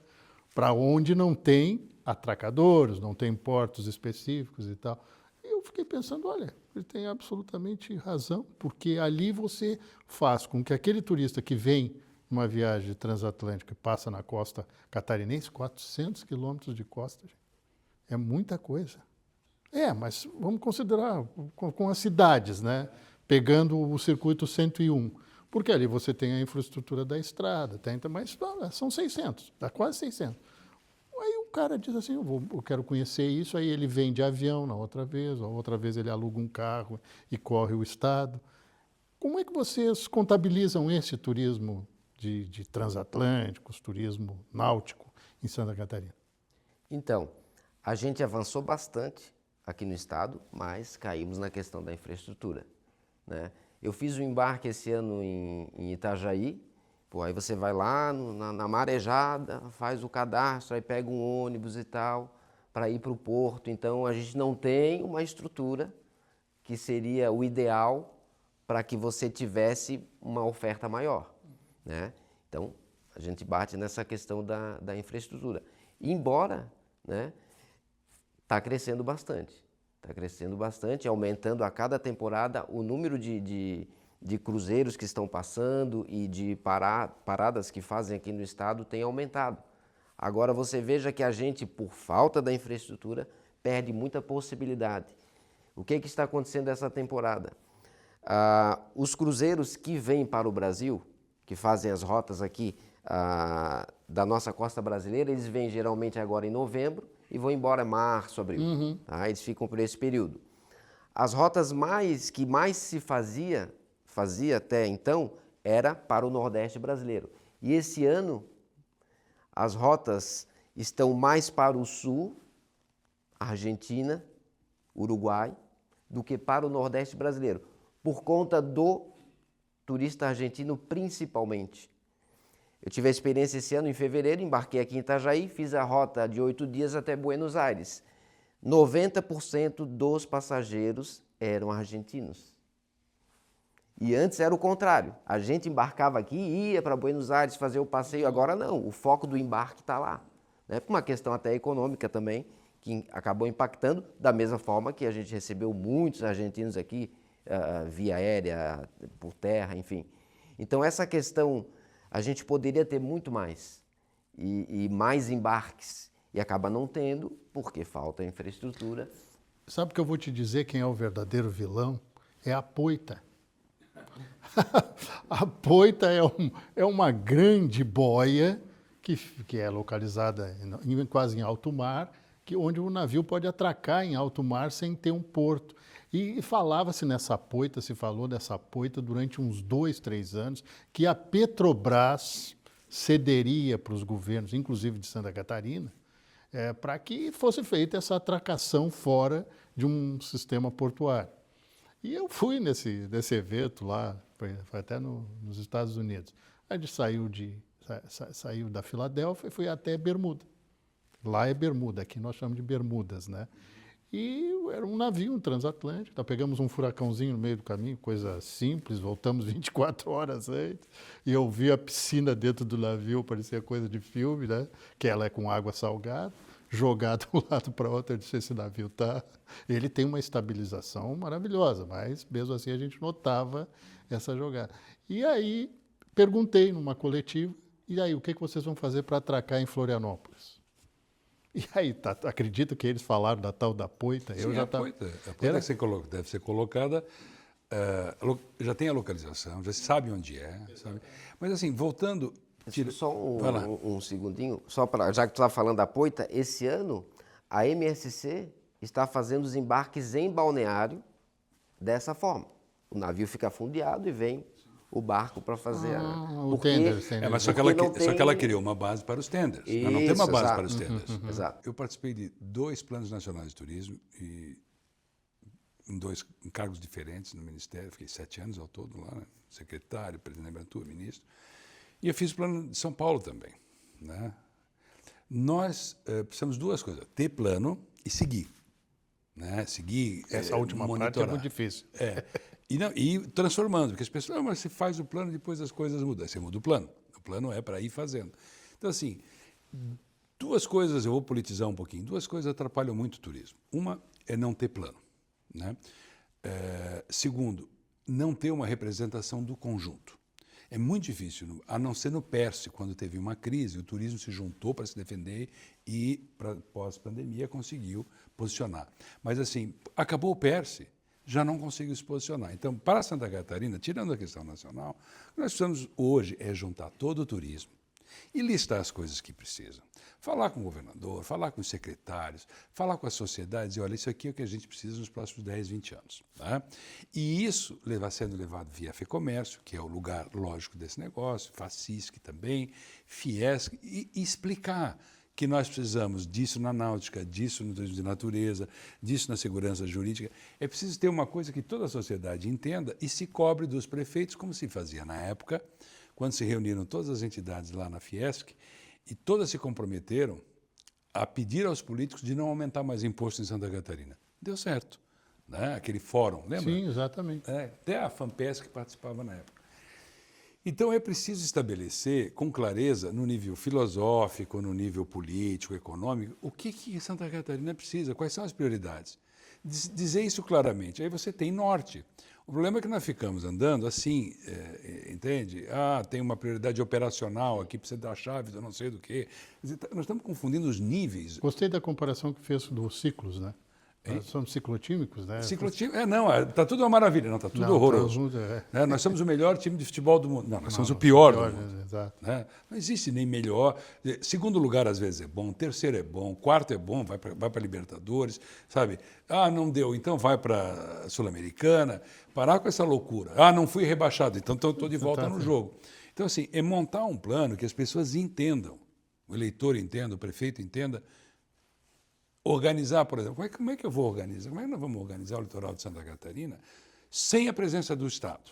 Speaker 1: para onde não tem atracadores, não tem portos específicos e tal. E eu fiquei pensando, olha, ele tem absolutamente razão, porque ali você faz com que aquele turista que vem numa viagem transatlântica e passa na costa catarinense, 400 quilômetros de costa, gente, é muita coisa. Mas vamos considerar com as cidades, né? Pegando o circuito 101, porque ali você tem a infraestrutura da estrada, mas são 600, dá quase 600. Aí o cara diz assim, eu quero conhecer isso, aí ele vem de avião na outra vez, a outra vez ele aluga um carro e corre o estado. Como é que vocês contabilizam esse turismo de transatlânticos, turismo náutico em Santa Catarina?
Speaker 2: Então, a gente avançou bastante aqui no estado, mas caímos na questão da infraestrutura, né? Eu fiz um embarque esse ano em Itajaí. Aí você vai lá na marejada, faz o cadastro, aí pega um ônibus e tal, para ir para o porto. Então, a gente não tem uma estrutura que seria o ideal para que você tivesse uma oferta maior, né? Então, a gente bate nessa questão da infraestrutura. Embora, né, está crescendo bastante, aumentando a cada temporada o número de cruzeiros que estão passando e de paradas que fazem aqui no estado tem aumentado. Agora você veja que a gente, por falta da infraestrutura, perde muita possibilidade. O que está acontecendo essa temporada? Os cruzeiros que vêm para o Brasil, que fazem as rotas aqui da nossa costa brasileira, eles vêm geralmente agora em novembro e vão embora em março, abril. Tá? Eles ficam por esse período. As rotas que mais se fazia até então, era para o Nordeste brasileiro. E esse ano, as rotas estão mais para o Sul, Argentina, Uruguai, do que para o Nordeste brasileiro, por conta do turista argentino principalmente. Eu tive a experiência esse ano, em fevereiro, embarquei aqui em Itajaí, fiz a rota de 8 dias até Buenos Aires. 90% dos passageiros eram argentinos. E antes era o contrário, a gente embarcava aqui e ia para Buenos Aires fazer o passeio, agora não, o foco do embarque está lá, né? Por uma questão até econômica também, que acabou impactando, da mesma forma que a gente recebeu muitos argentinos aqui, via aérea, por terra, enfim. Então essa questão, a gente poderia ter muito mais, e mais embarques, e acaba não tendo, porque falta infraestrutura.
Speaker 1: Sabe o que eu vou te dizer quem é o verdadeiro vilão? É a Poita. A Poita é uma grande boia que é localizada quase em alto mar, onde o navio pode atracar em alto mar sem ter um porto. E falava-se nessa Poita, se falou dessa Poita durante uns 2, 3 anos, que a Petrobras cederia para os governos, inclusive de Santa Catarina, para que fosse feita essa atracação fora de um sistema portuário. E eu fui nesse evento lá, foi até nos Estados Unidos. A gente saiu da Filadélfia e foi até Bermuda. Lá é Bermuda, aqui nós chamamos de Bermudas, né? E era um navio, um transatlântico. Então pegamos um furacãozinho no meio do caminho, coisa simples, voltamos 24 horas antes. E eu vi a piscina dentro do navio, parecia coisa de filme, né? Que ela é com água salgada, jogada de um lado para o outro. Eu disse, esse navio tá... Ele tem uma estabilização maravilhosa, mas mesmo assim a gente notava essa jogada. E aí perguntei numa coletiva, e aí, o que vocês vão fazer para atracar em Florianópolis? E aí, acredito que eles falaram da tal da Poita.
Speaker 3: Sim, a Poita deve ser colocada, já tem a localização, já sabe onde é, sabe? Mas assim, voltando...
Speaker 2: Só um segundinho, já que tu está falando da Poita, esse ano a MSC está fazendo os embarques em balneário dessa forma. O navio fica fundeado e vem o barco para fazer
Speaker 1: o tender.
Speaker 3: Mas só que ela criou uma base para os tenders.
Speaker 2: Isso,
Speaker 3: não tem uma base para os tenders.
Speaker 2: Exato.
Speaker 3: Eu participei de 2 planos nacionais de turismo e em 2 cargos diferentes no Ministério. Fiquei 7 anos ao todo lá, né? Secretário, presidente da Embratur, ministro. E eu fiz o plano de São Paulo também, né? Nós precisamos de 2 coisas: ter plano e seguir, né? Seguir.
Speaker 1: Essa última parte é muito difícil.
Speaker 3: E transformando, porque as pessoas, mas você faz o plano, depois as coisas mudam. Você muda o plano é para ir fazendo. Então, assim, 2 coisas, eu vou politizar um pouquinho, 2 coisas atrapalham muito o turismo. Uma é não ter plano, né? Segundo, não ter uma representação do conjunto. É muito difícil, a não ser no PERSE, quando teve uma crise, o turismo se juntou para se defender e, pós-pandemia, conseguiu posicionar. Mas, assim, acabou o PERSE, já não conseguiu se posicionar. Então, para Santa Catarina, tirando a questão nacional, o que nós precisamos hoje é juntar todo o turismo e listar as coisas que precisam. Falar com o governador, falar com os secretários, falar com as sociedades e olha, isso aqui é o que a gente precisa nos próximos 10, 20 anos. Tá? E isso sendo levado via FEComércio, que é o lugar lógico desse negócio, FACISC também, Fiesc, e explicar que nós precisamos disso na náutica, disso no turismo de natureza, disso na segurança jurídica. É preciso ter uma coisa que toda a sociedade entenda e se cobre dos prefeitos, como se fazia na época, quando se reuniram todas as entidades lá na Fiesc, e todas se comprometeram a pedir aos políticos de não aumentar mais imposto em Santa Catarina. Deu certo. Né? Aquele fórum, lembra?
Speaker 1: Sim, exatamente.
Speaker 3: Até a FAMPESC participava na época. Então é preciso estabelecer com clareza, no nível filosófico, no nível político, econômico, o que Santa Catarina precisa, quais são as prioridades. Dizer isso claramente. Aí você tem norte. O problema é que nós ficamos andando assim, entende? Tem uma prioridade operacional, aqui precisa dar chaves, eu não sei do quê. Nós estamos confundindo os níveis.
Speaker 1: Gostei da comparação que fez dos ciclos, né? Nós somos ciclotímicos, né?
Speaker 3: Ciclotímico, está tudo uma maravilha, não, está tudo horroroso. Né? Nós somos o melhor time de futebol do mundo. Não, nós somos o pior do mundo.
Speaker 1: Exato.
Speaker 3: Né? Não existe nem melhor. Segundo lugar, às vezes, é bom, terceiro é bom, quarto é bom, vai para Libertadores, sabe? Não deu, então vai para a Sul-Americana. Parar com essa loucura. Não fui rebaixado, então estou de volta no jogo. Então, assim, é montar um plano que as pessoas entendam, o eleitor entenda, o prefeito entenda. Organizar, por exemplo, como é que eu vou organizar? Como é que nós vamos organizar o litoral de Santa Catarina sem a presença do Estado?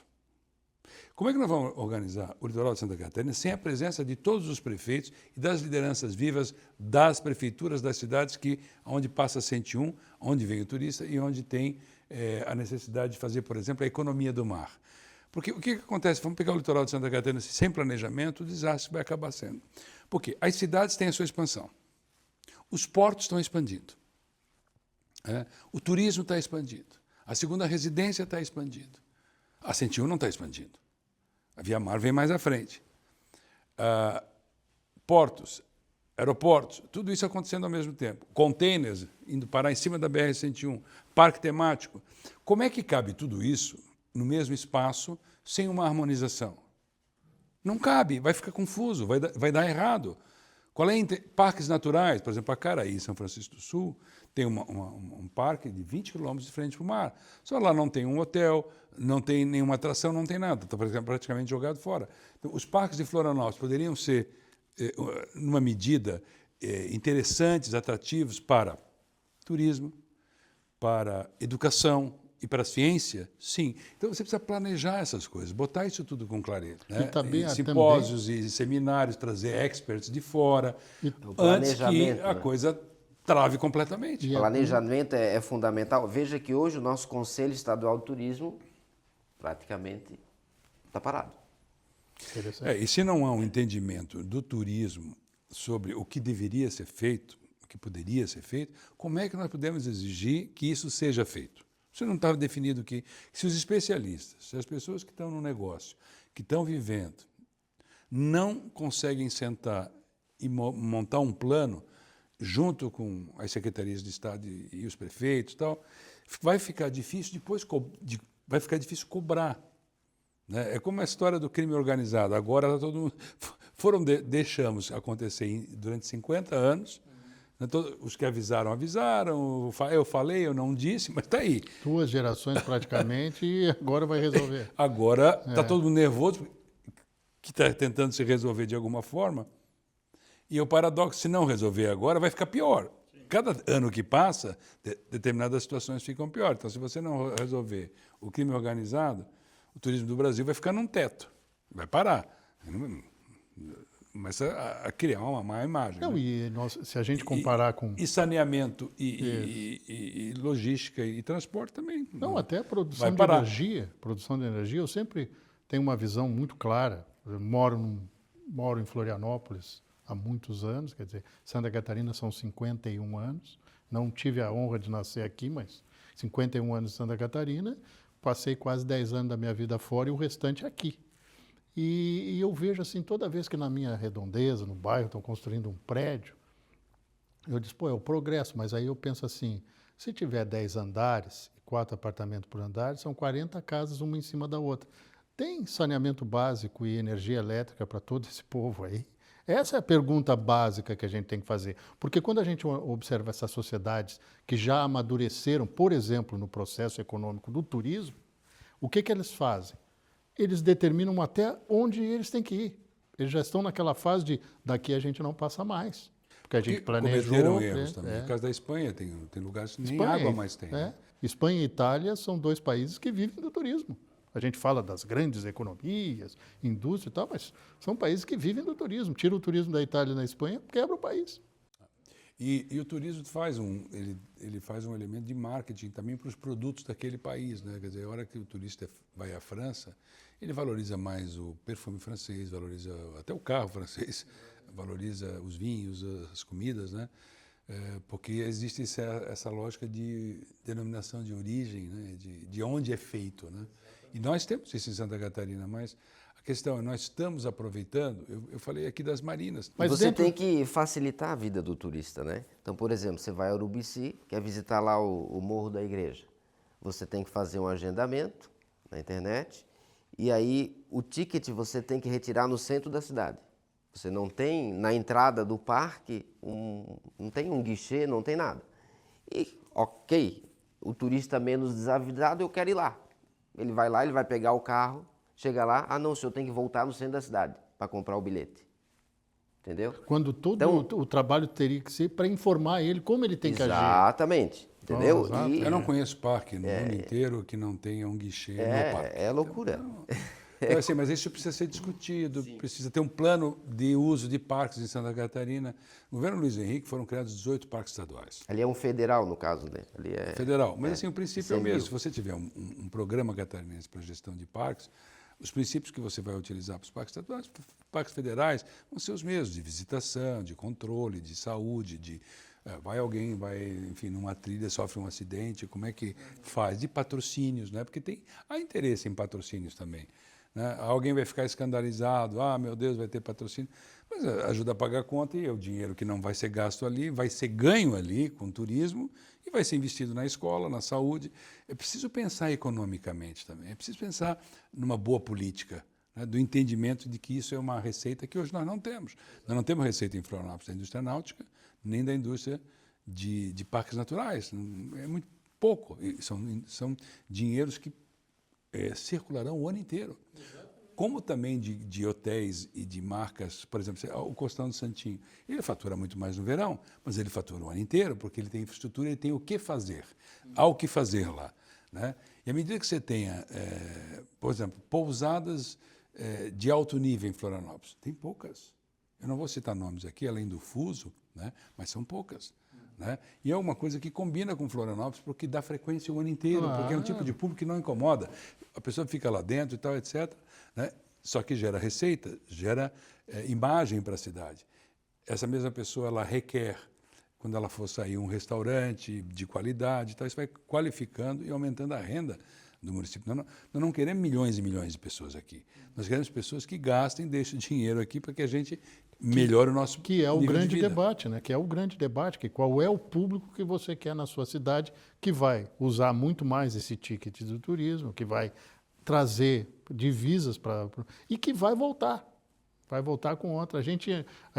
Speaker 3: Como é que nós vamos organizar o litoral de Santa Catarina sem a presença de todos os prefeitos e das lideranças vivas das prefeituras das cidades onde passa 101, onde vem o turista e onde tem a necessidade de fazer, por exemplo, a economia do mar? Porque o que acontece? Vamos pegar o litoral de Santa Catarina sem planejamento, o desastre vai acabar sendo. Porque as cidades têm a sua expansão. Os portos estão expandindo. O turismo está expandindo. A segunda residência está expandindo. A 101 não está expandindo. A Via Mar vem mais à frente. Portos, aeroportos, tudo isso acontecendo ao mesmo tempo. Containers indo parar em cima da BR-101, parque temático. Como é que cabe tudo isso no mesmo espaço sem uma harmonização? Não cabe, vai ficar confuso, vai dar errado. Parques naturais, por exemplo, a Caraí, São Francisco do Sul, tem um parque de 20 quilômetros de frente para o mar. Só lá não tem um hotel, não tem nenhuma atração, não tem nada. Está praticamente jogado fora. Então, os parques de Florianópolis poderiam ser, numa medida, interessantes, atrativos para turismo, para educação e para a ciência, sim. Então você precisa planejar essas coisas, botar isso tudo com clareza. Né?
Speaker 1: Também,
Speaker 3: simpósios e seminários, trazer experts de fora, antes que a coisa trave completamente.
Speaker 2: O planejamento é fundamental. Veja que hoje o nosso Conselho Estadual de Turismo praticamente está parado.
Speaker 3: E se não há um entendimento do turismo sobre o que deveria ser feito, o que poderia ser feito, como é que nós podemos exigir que isso seja feito? Você não estava definido que se os especialistas, se as pessoas que estão no negócio, que estão vivendo, não conseguem sentar e montar um plano junto com as secretarias de Estado e os prefeitos e tal, vai ficar difícil depois cobrar. Né? É como a história do crime organizado. Agora todo mundo deixamos acontecer durante 50 anos. Os que avisaram, eu falei, eu não disse, mas está aí.
Speaker 1: 2 gerações praticamente e agora vai resolver.
Speaker 3: Agora está todo mundo nervoso, que está tentando se resolver de alguma forma, e o paradoxo, se não resolver agora, vai ficar pior. Cada ano que passa, determinadas situações ficam pior. Então, se você não resolver o crime organizado, o turismo do Brasil vai ficar num teto, vai parar. Começa a criar uma má imagem.
Speaker 1: Não, né? Se a gente comparar com...
Speaker 3: E saneamento, e logística e transporte também.
Speaker 1: Não, até a produção de energia. Produção de energia, eu sempre tenho uma visão muito clara. Eu moro em Florianópolis há muitos anos, quer dizer, Santa Catarina são 51 anos. Não tive a honra de nascer aqui, mas 51 anos em Santa Catarina, passei quase 10 anos da minha vida fora e o restante aqui. E eu vejo assim, toda vez que na minha redondeza, no bairro, estão construindo um prédio, eu disse, pô, é o progresso, mas aí eu penso assim, se tiver 10 andares, 4 apartamentos por andar, são 40 casas, uma em cima da outra. Tem saneamento básico e energia elétrica para todo esse povo aí? Essa é a pergunta básica que a gente tem que fazer. Porque quando a gente observa essas sociedades que já amadureceram, por exemplo, no processo econômico do turismo, o que eles fazem? Eles determinam até onde eles têm que ir. Eles já estão naquela fase de daqui a gente não passa mais. Porque a gente planejou.
Speaker 3: Cometeram erros também. No caso da Espanha, tem lugares que nem água mais tem. Né?
Speaker 1: Espanha e Itália são 2 países que vivem do turismo. A gente fala das grandes economias, indústria e tal, mas são países que vivem do turismo. Tira o turismo da Itália e da Espanha, quebra o país.
Speaker 3: E o turismo faz ele faz um elemento de marketing também para os produtos daquele país, né? Quer dizer, a hora que o turista vai à França, ele valoriza mais o perfume francês, valoriza até o carro francês, valoriza os vinhos, as comidas, né? Porque existe essa lógica de denominação de origem, né? De onde é feito, né? E nós temos isso em Santa Catarina, mas a questão é, nós estamos aproveitando, eu falei aqui das marinas.
Speaker 2: Mas você tem que facilitar a vida do turista, né? Então, por exemplo, você vai a Urubici, quer visitar lá o Morro da Igreja. Você tem que fazer um agendamento na internet e aí o ticket você tem que retirar no centro da cidade. Você não tem, na entrada do parque, não tem um guichê, não tem nada. E, ok, o turista menos desavisado, eu quero ir lá. Ele vai lá, ele vai pegar o carro, chega lá, não, o senhor tem que voltar no centro da cidade para comprar o bilhete. Entendeu?
Speaker 1: Quando todo o trabalho teria que ser para informar ele como ele tem que agir.
Speaker 2: Exatamente. Entendeu?
Speaker 3: Eu não conheço parque no mundo inteiro que não tenha um guichê no parque.
Speaker 2: É loucura.
Speaker 3: Então, assim, mas isso precisa ser discutido, precisa ter um plano de uso de parques em Santa Catarina. No governo Luiz Henrique foram criados 18 parques estaduais.
Speaker 2: Ali é um federal, no caso, né? Ali é
Speaker 3: federal. Mas assim, o princípio é o mesmo. Se você tiver um programa catarinense para gestão de parques, os princípios que você vai utilizar para os parques estaduais, para os parques federais, vão ser os mesmos, de visitação, de controle, de saúde, vai alguém, enfim, numa trilha, sofre um acidente, como é que faz? De patrocínios, né? Porque há interesse em patrocínios também. Né? Alguém vai ficar escandalizado, meu Deus, vai ter patrocínio, mas ajuda a pagar a conta e é o dinheiro que não vai ser gasto ali, vai ser ganho ali com turismo e vai ser investido na escola, na saúde. É preciso pensar economicamente também, é preciso pensar numa boa política, né? Do entendimento de que isso é uma receita que hoje nós não temos. Nós não temos receita em Florianópolis da indústria náutica, nem da indústria de parques naturais. É muito pouco, são dinheiros que circularão o ano inteiro. Como também de hotéis e de marcas, por exemplo, o Costão do Santinho, ele fatura muito mais no verão, mas ele fatura o ano inteiro, porque ele tem infraestrutura, ele tem o que fazer. Há o que fazer lá. Né? E à medida que você tenha, por exemplo, pousadas de alto nível em Florianópolis, tem poucas. Eu não vou citar nomes aqui, além do Fuso, né? Mas são poucas. Né? E é uma coisa que combina com Florianópolis, porque dá frequência o ano inteiro, porque é um tipo de público que não incomoda. A pessoa fica lá dentro e tal, etc. Né? Só que gera receita, gera imagem para a cidade. Essa mesma pessoa, ela requer, quando ela for sair, um restaurante de qualidade, tal, isso vai qualificando e aumentando a renda do município. Nós não queremos milhões e milhões de pessoas aqui. Nós queremos pessoas que gastem, deixem dinheiro aqui para que a gente melhore o nosso
Speaker 1: que é o
Speaker 3: nível
Speaker 1: grande
Speaker 3: de vida.
Speaker 1: debate, né? Que é o grande debate, que qual é o público que você quer na sua cidade, que vai usar muito mais esse ticket do turismo, que vai trazer divisas e que vai voltar com outra. A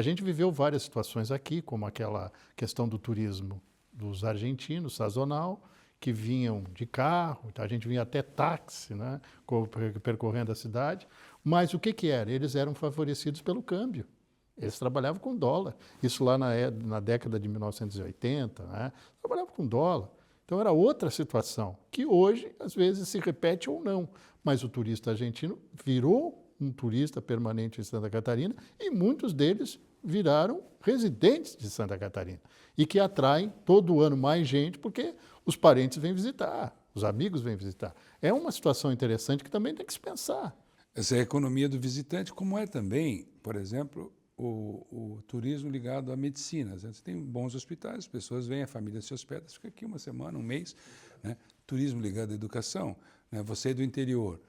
Speaker 1: gente viveu várias situações aqui, como aquela questão do turismo dos argentinos, sazonal, que vinham de carro, a gente vinha até táxi, né, percorrendo a cidade, mas o que era? Eles eram favorecidos pelo câmbio. Eles trabalhavam com dólar. Isso lá na década de 1980, né, trabalhavam com dólar. Então era outra situação, que hoje, às vezes, se repete ou não. Mas o turista argentino virou um turista permanente em Santa Catarina e muitos deles viraram residentes de Santa Catarina e que atraem todo ano mais gente porque os parentes vêm visitar, os amigos vêm visitar. É uma situação interessante que também tem que se pensar.
Speaker 3: Essa é a economia do visitante, como é também, por exemplo, o turismo ligado à medicina. Você tem bons hospitais, as pessoas vêm, a família se hospeda, fica aqui uma semana, um mês. Né? Turismo ligado à educação. Né? Você é do interior,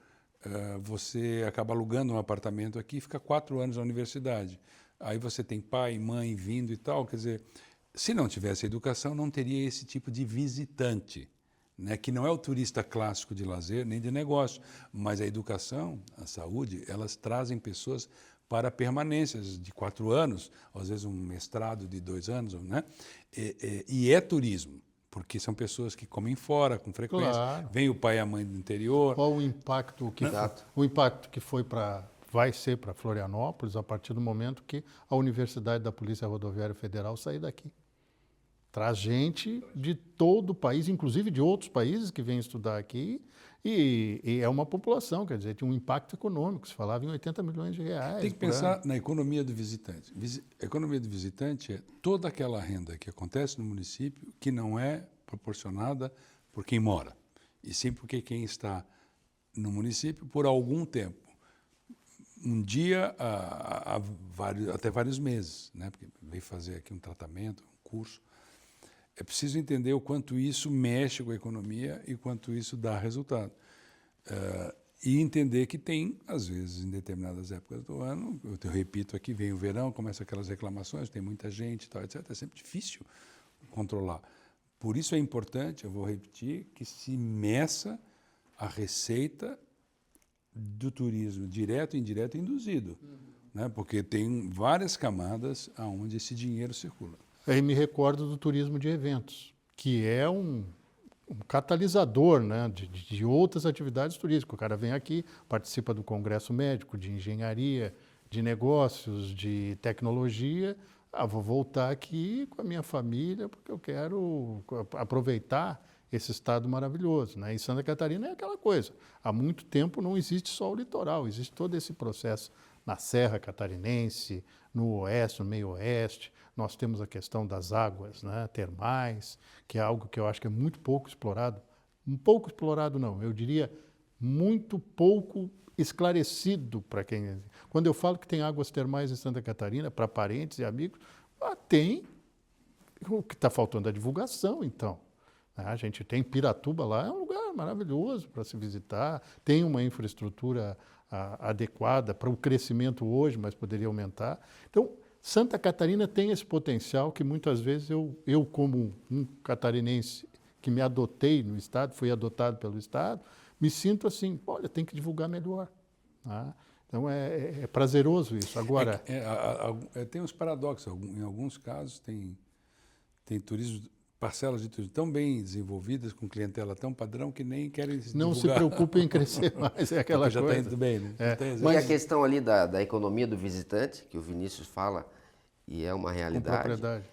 Speaker 3: você acaba alugando um apartamento aqui e fica 4 anos na universidade. Aí você tem pai, mãe vindo e tal. Quer dizer, se não tivesse educação, não teria esse tipo de visitante. Né, que não é o turista clássico de lazer nem de negócio, mas a educação, a saúde, elas trazem pessoas para permanências de 4 anos, às vezes um mestrado de 2 anos, né? E é turismo, porque são pessoas que comem fora com frequência,
Speaker 1: Claro.
Speaker 3: vem o pai e a mãe do interior.
Speaker 1: Qual o impacto que vai ser para Florianópolis a partir do momento que a Universidade da Polícia Rodoviária Federal sair daqui? Traz gente de todo o país, inclusive de outros países que vêm estudar aqui, e é uma população, quer dizer, tem um impacto econômico, se falava em 80 milhões de reais.
Speaker 3: Tem que pensar na economia do visitante. A economia do visitante é toda aquela renda que acontece no município que não é proporcionada por quem mora, e sim porque quem está no município por algum tempo. Um dia até vários meses, né? Porque veio fazer aqui um tratamento, um curso. É preciso entender o quanto isso mexe com a economia e quanto isso dá resultado. E entender que tem, às vezes, em determinadas épocas do ano, eu repito aqui, vem o verão, começam aquelas reclamações, tem muita gente, tal, etc. É sempre difícil controlar. Por isso é importante, eu vou repetir, que se meça a receita do turismo direto, indireto e induzido. Né? Porque tem várias camadas onde esse dinheiro circula.
Speaker 1: Aí me recordo do turismo de eventos, que é um catalisador, né, de outras atividades turísticas. O cara vem aqui, participa do congresso médico, de engenharia, de negócios, de tecnologia. Vou voltar aqui com a minha família porque eu quero aproveitar esse estado maravilhoso. Né? E Santa Catarina é aquela coisa. Há muito tempo não existe só o litoral, existe todo esse processo na Serra Catarinense, no oeste, no meio oeste. Nós temos a questão das águas, né, termais, que é algo que eu acho que é muito pouco explorado. Um pouco explorado não, eu diria muito pouco esclarecido para quem... Quando eu falo que tem águas termais em Santa Catarina, para parentes e amigos, tem. O que está faltando é a divulgação, então. A gente tem Piratuba lá, é um lugar maravilhoso para se visitar, tem uma infraestrutura adequada para o crescimento hoje, mas poderia aumentar. Então, Santa Catarina tem esse potencial que muitas vezes eu como um catarinense que me adotei no Estado, fui adotado pelo Estado, me sinto assim, olha, tem que divulgar melhor. Tá? Então, é prazeroso isso. Agora...
Speaker 3: tem uns paradoxos. Em alguns casos, tem turismo, parcelas de turismo tão bem desenvolvidas, com clientela tão padrão, que nem querem se
Speaker 1: Não
Speaker 3: divulgar.
Speaker 1: se preocupem em crescer mais, é aquela
Speaker 3: já
Speaker 1: coisa.
Speaker 3: está indo bem, né?
Speaker 2: E a questão ali da economia do visitante, que o Vinícius fala, e é uma
Speaker 1: Com
Speaker 2: realidade.
Speaker 1: propriedade.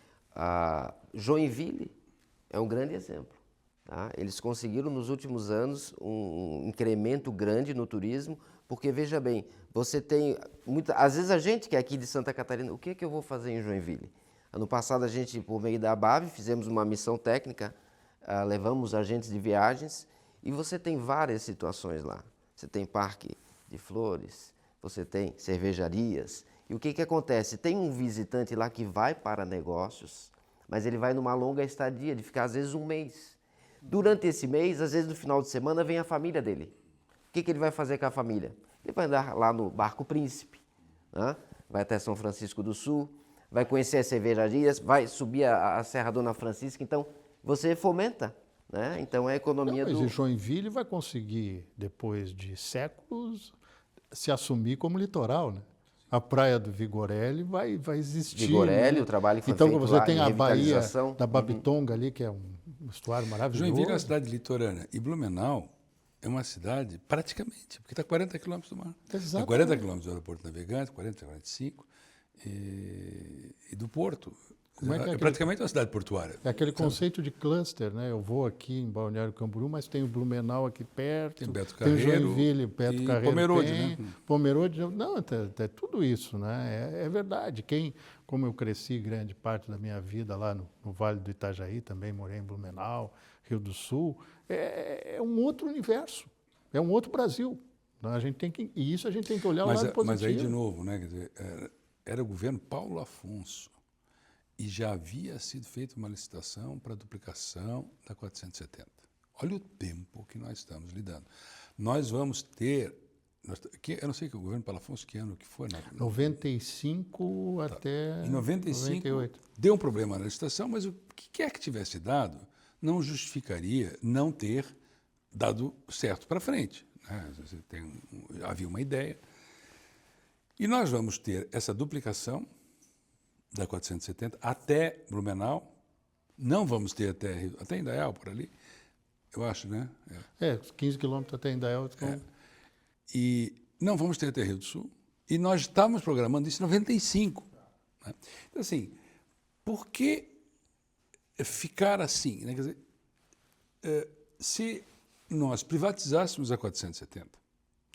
Speaker 2: Joinville é um grande exemplo. Tá? Eles conseguiram nos últimos anos um incremento grande no turismo, porque veja bem, você tem às vezes a gente que é aqui de Santa Catarina, o que eu vou fazer em Joinville? Ano passado a gente, por meio da ABAV, fizemos uma missão técnica, levamos agentes de viagens e você tem várias situações lá. Você tem parque de flores, você tem cervejarias. E o que acontece? Tem um visitante lá que vai para negócios, mas ele vai numa longa estadia, de ficar às vezes um mês. Durante esse mês, às vezes no final de semana, vem a família dele. O que ele vai fazer com a família? Ele vai andar lá no Barco Príncipe, né? Vai até São Francisco do Sul, vai conhecer as cervejarias, vai subir a Serra Dona Francisca. Então, você fomenta, né? Então, é a economia
Speaker 1: Mas Joinville vai conseguir, depois de séculos, se assumir como litoral, né? A praia do Vigorelli vai existir.
Speaker 2: Vigorelli,
Speaker 1: né?
Speaker 2: o trabalho que foi
Speaker 1: então,
Speaker 2: feito
Speaker 1: você
Speaker 2: lá
Speaker 1: tem
Speaker 2: em
Speaker 1: a Baía
Speaker 2: revitalização.
Speaker 1: da Babitonga ali, que é um estuário maravilhoso.
Speaker 3: Joinville é uma cidade litorânea e Blumenau é uma cidade praticamente, porque está a 40 quilômetros do mar. Está a 40 quilômetros do aeroporto navegante, 40, 45, e do porto. É praticamente uma cidade portuária.
Speaker 1: É aquele conceito de cluster, né? Eu vou aqui em Balneário Camboriú, mas tem o Blumenau aqui perto,
Speaker 3: Tem Beto
Speaker 1: tem
Speaker 3: Carreiro
Speaker 1: Joinville, Beto
Speaker 3: e
Speaker 1: Carreiro,
Speaker 3: Pomerode, né?
Speaker 1: Pomerode, não, é tudo isso, né? É verdade. Como eu cresci grande parte da minha vida lá no Vale do Itajaí, também morei em Blumenau, Rio do Sul, é um outro universo, é um outro Brasil. E isso a gente tem que olhar o lado positivo.
Speaker 3: Mas aí, de novo, né? Quer dizer, era o governo Paulo Afonso e já havia sido feita uma licitação para a duplicação da 470. Olha o tempo que nós estamos lidando. Nós vamos ter... eu não sei que o governo Paulo Afonso, que ano que foi?
Speaker 1: 95 até
Speaker 3: Em 95,
Speaker 1: 98.
Speaker 3: deu um problema na licitação, mas o que quer que tivesse dado não justificaria não ter dado certo para frente. Né? Havia uma ideia. E nós vamos ter essa duplicação da 470 até Blumenau. Não vamos ter até Indaial, por ali, eu acho, né?
Speaker 1: 15 quilômetros até Indaial.
Speaker 3: E não vamos ter até Rio do Sul. E nós estávamos programando isso em 95. Né? Então, assim, por que ficar assim? Né? Quer dizer, se nós privatizássemos a 470,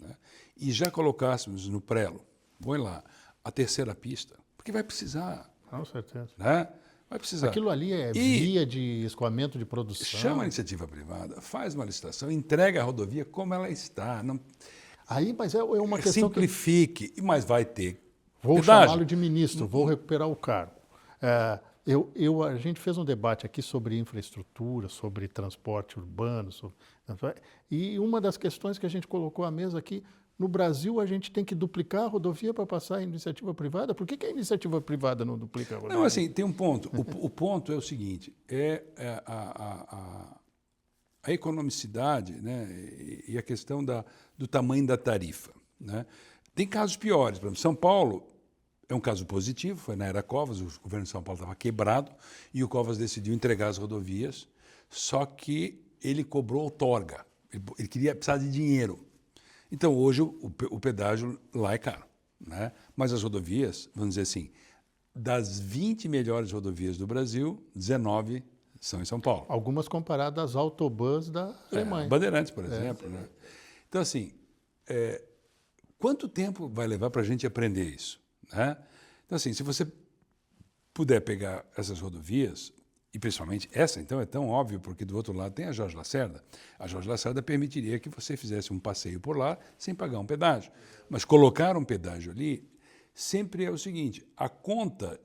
Speaker 3: né? E já colocássemos no prelo, põe lá, a terceira pista, porque vai precisar.
Speaker 1: Com certeza.
Speaker 3: Né? Vai precisar.
Speaker 1: Aquilo ali é via de escoamento de produção.
Speaker 3: Chama a iniciativa privada, faz uma licitação, entrega a rodovia como ela está. Não,
Speaker 1: aí, mas é uma questão
Speaker 3: simplifique, mas vai ter
Speaker 1: Vou
Speaker 3: pedágio.
Speaker 1: chamá-lo de ministro, vou recuperar o cargo. A gente fez um debate aqui sobre infraestrutura, sobre transporte urbano, e uma das questões que a gente colocou à mesa aqui, no Brasil a gente tem que duplicar a rodovia para passar a iniciativa privada. Por que a iniciativa privada não duplica a rodovia?
Speaker 3: Não, assim, tem um ponto. O ponto é o seguinte, a economicidade, né, e a questão do tamanho da tarifa. Né? Tem casos piores. Por exemplo, São Paulo é um caso positivo, foi na era Covas, o governo de São Paulo estava quebrado e o Covas decidiu entregar as rodovias, só que ele cobrou outorga, ele precisava de dinheiro. Então, hoje, o pedágio lá é caro. Né? Mas as rodovias, vamos dizer assim, das 20 melhores rodovias do Brasil, 19 são em São Paulo.
Speaker 1: Algumas comparadas às autobans da Alemanha.
Speaker 3: Bandeirantes, por exemplo. Né? Então, assim, quanto tempo vai levar para a gente aprender isso? Né? Então, assim, se você puder pegar essas rodovias, e principalmente essa, então, é tão óbvio, porque do outro lado tem a Jorge Lacerda. A Jorge Lacerda permitiria que você fizesse um passeio por lá sem pagar um pedágio. Mas colocar um pedágio ali sempre é o seguinte, a conta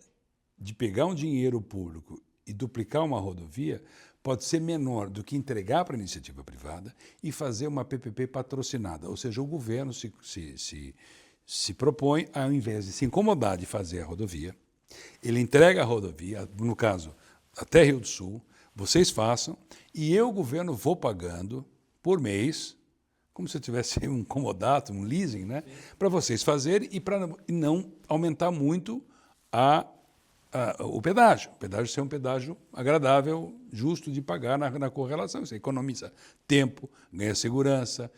Speaker 3: de pegar um dinheiro público e duplicar uma rodovia pode ser menor do que entregar para a iniciativa privada e fazer uma PPP patrocinada. Ou seja, o governo se propõe, ao invés de se incomodar de fazer a rodovia, ele entrega a rodovia, no caso, até Rio do Sul, vocês façam, e eu, governo, vou pagando por mês, como se eu tivesse um comodato, um leasing, né, para vocês fazerem e para não aumentar muito o pedágio. O pedágio ser um pedágio agradável, justo de pagar na correlação. Você economiza tempo, ganha segurança,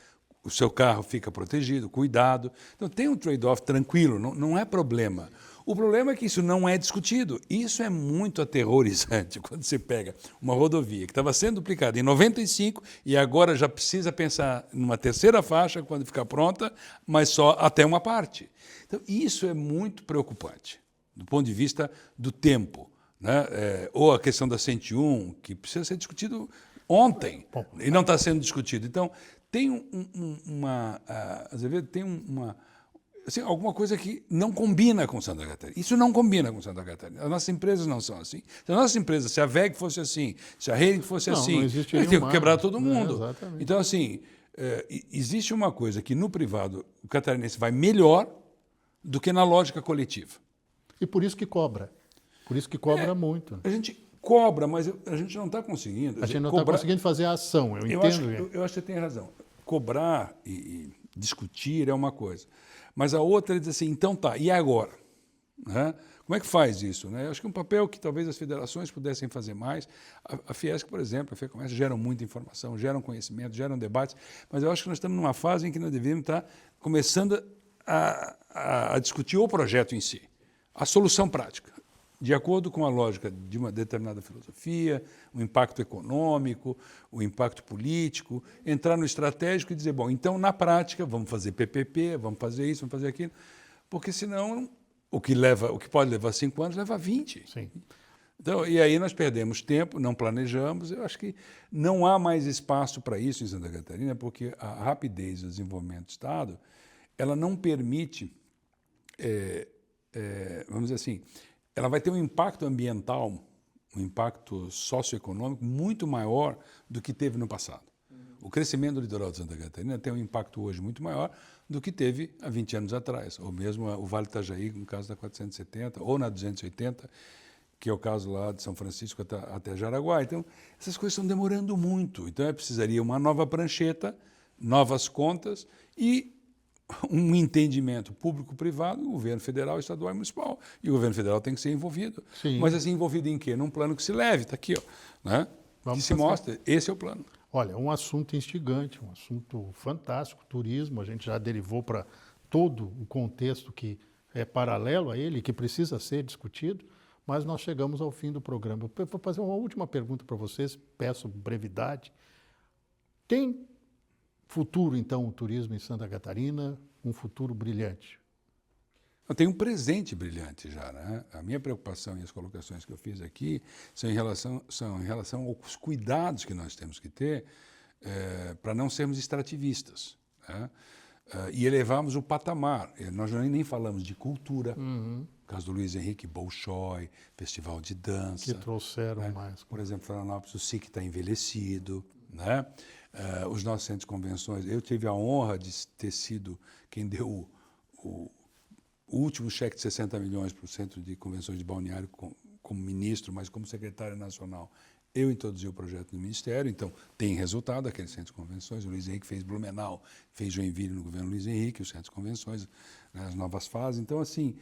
Speaker 3: o seu carro fica protegido, cuidado. Então tem um trade-off tranquilo, não é problema. O problema é que isso não é discutido. Isso é muito aterrorizante quando você pega uma rodovia que estava sendo duplicada em 95 e agora já precisa pensar numa terceira faixa quando ficar pronta, mas só até uma parte. Então isso é muito preocupante do ponto de vista do tempo. Né? Ou a questão da 101, que precisa ser discutido ontem e não está sendo discutido. Então, tem assim, alguma coisa que não combina com Santa Catarina. Isso não combina com Santa Catarina. As nossas empresas não são assim. Se a nossa empresa, se a VEG fosse assim, se a Hering fosse assim, ele tem que quebrar todo mundo. Então, assim, existe uma coisa que no privado o catarinense vai melhor do que na lógica coletiva.
Speaker 1: E por isso que cobra. Por isso que cobra muito.
Speaker 3: A gente cobra, mas a gente não está conseguindo.
Speaker 1: A gente não está conseguindo fazer a ação, eu entendo.
Speaker 3: Eu acho que você tem razão. Cobrar e discutir é uma coisa. Mas a outra é dizer assim, então tá, e agora? Né? Como é que faz isso? Né? Eu acho que um papel que talvez as federações pudessem fazer mais. A Fiesc, por exemplo, a FEComércio geram muita informação, geram conhecimento, geram debates, mas eu acho que nós estamos numa fase em que nós deveríamos estar começando a discutir o projeto em si, a solução prática, de acordo com a lógica de uma determinada filosofia, o impacto econômico, o impacto político, entrar no estratégico e dizer, bom, então na prática vamos fazer PPP, vamos fazer isso, vamos fazer aquilo, porque senão o que pode levar 5 anos leva 20.
Speaker 1: Sim.
Speaker 3: Então, e aí nós perdemos tempo, não planejamos. Eu acho que não há mais espaço para isso em Santa Catarina, porque a rapidez do desenvolvimento do Estado ela não permite vamos dizer assim, ela vai ter um impacto ambiental, um impacto socioeconômico muito maior do que teve no passado. O crescimento do litoral de Santa Catarina tem um impacto hoje muito maior do que teve há 20 anos atrás, ou mesmo o Vale do Itajaí, no caso da 470, ou na 280, que é o caso lá de São Francisco até Jaraguá. Então, essas coisas estão demorando muito. Então, precisaria uma nova prancheta, novas contas e um entendimento público-privado, governo federal, estadual e municipal. E o governo federal tem que ser envolvido.
Speaker 1: Sim.
Speaker 3: Mas assim, envolvido em quê? Num plano que se leve, está aqui, ó, né? Que se mostra, esse é o plano.
Speaker 1: Olha, um assunto instigante, um assunto fantástico, turismo, a gente já derivou para todo o contexto que é paralelo a ele, que precisa ser discutido, mas nós chegamos ao fim do programa. Eu vou fazer uma última pergunta para vocês, peço brevidade. Tem futuro, então, o turismo em Santa Catarina, um futuro brilhante?
Speaker 3: Tem um presente brilhante já, né? A minha preocupação e as colocações que eu fiz aqui são em relação aos cuidados que nós temos que ter para não sermos extrativistas, né? E elevarmos o patamar. Nós nem falamos de cultura, no caso do Luiz Henrique Bolshoi, Festival de Dança.
Speaker 1: Que trouxeram
Speaker 3: né?
Speaker 1: mais.
Speaker 3: Por exemplo, Florianópolis, o SIC está envelhecido, né? Os nossos centros de convenções. Eu tive a honra de ter sido quem deu o último cheque de 60 milhões para o Centro de Convenções de Balneário como ministro, mas como secretário nacional, eu introduzi o projeto no Ministério, então tem resultado aquele Centro de Convenções. O Luiz Henrique fez Blumenau, fez Joinville no governo Luiz Henrique, o Centro de Convenções, né, as novas fases. Então, assim,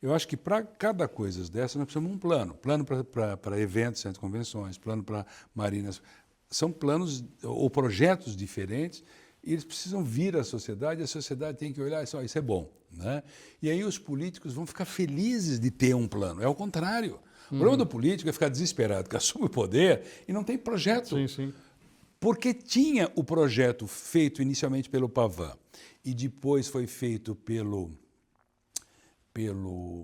Speaker 3: eu acho que para cada coisa dessa nós precisamos de um plano. Plano para eventos, Centro de Convenções, plano para marinas. São planos ou projetos diferentes e eles precisam vir à sociedade, e a sociedade tem que olhar e só isso é bom, né? E aí os políticos vão ficar felizes de ter um plano. É o contrário. O problema do político é ficar desesperado, que assume o poder e não tem projeto.
Speaker 1: Sim, sim.
Speaker 3: Porque tinha o projeto feito inicialmente pelo Pavan e depois foi feito pelo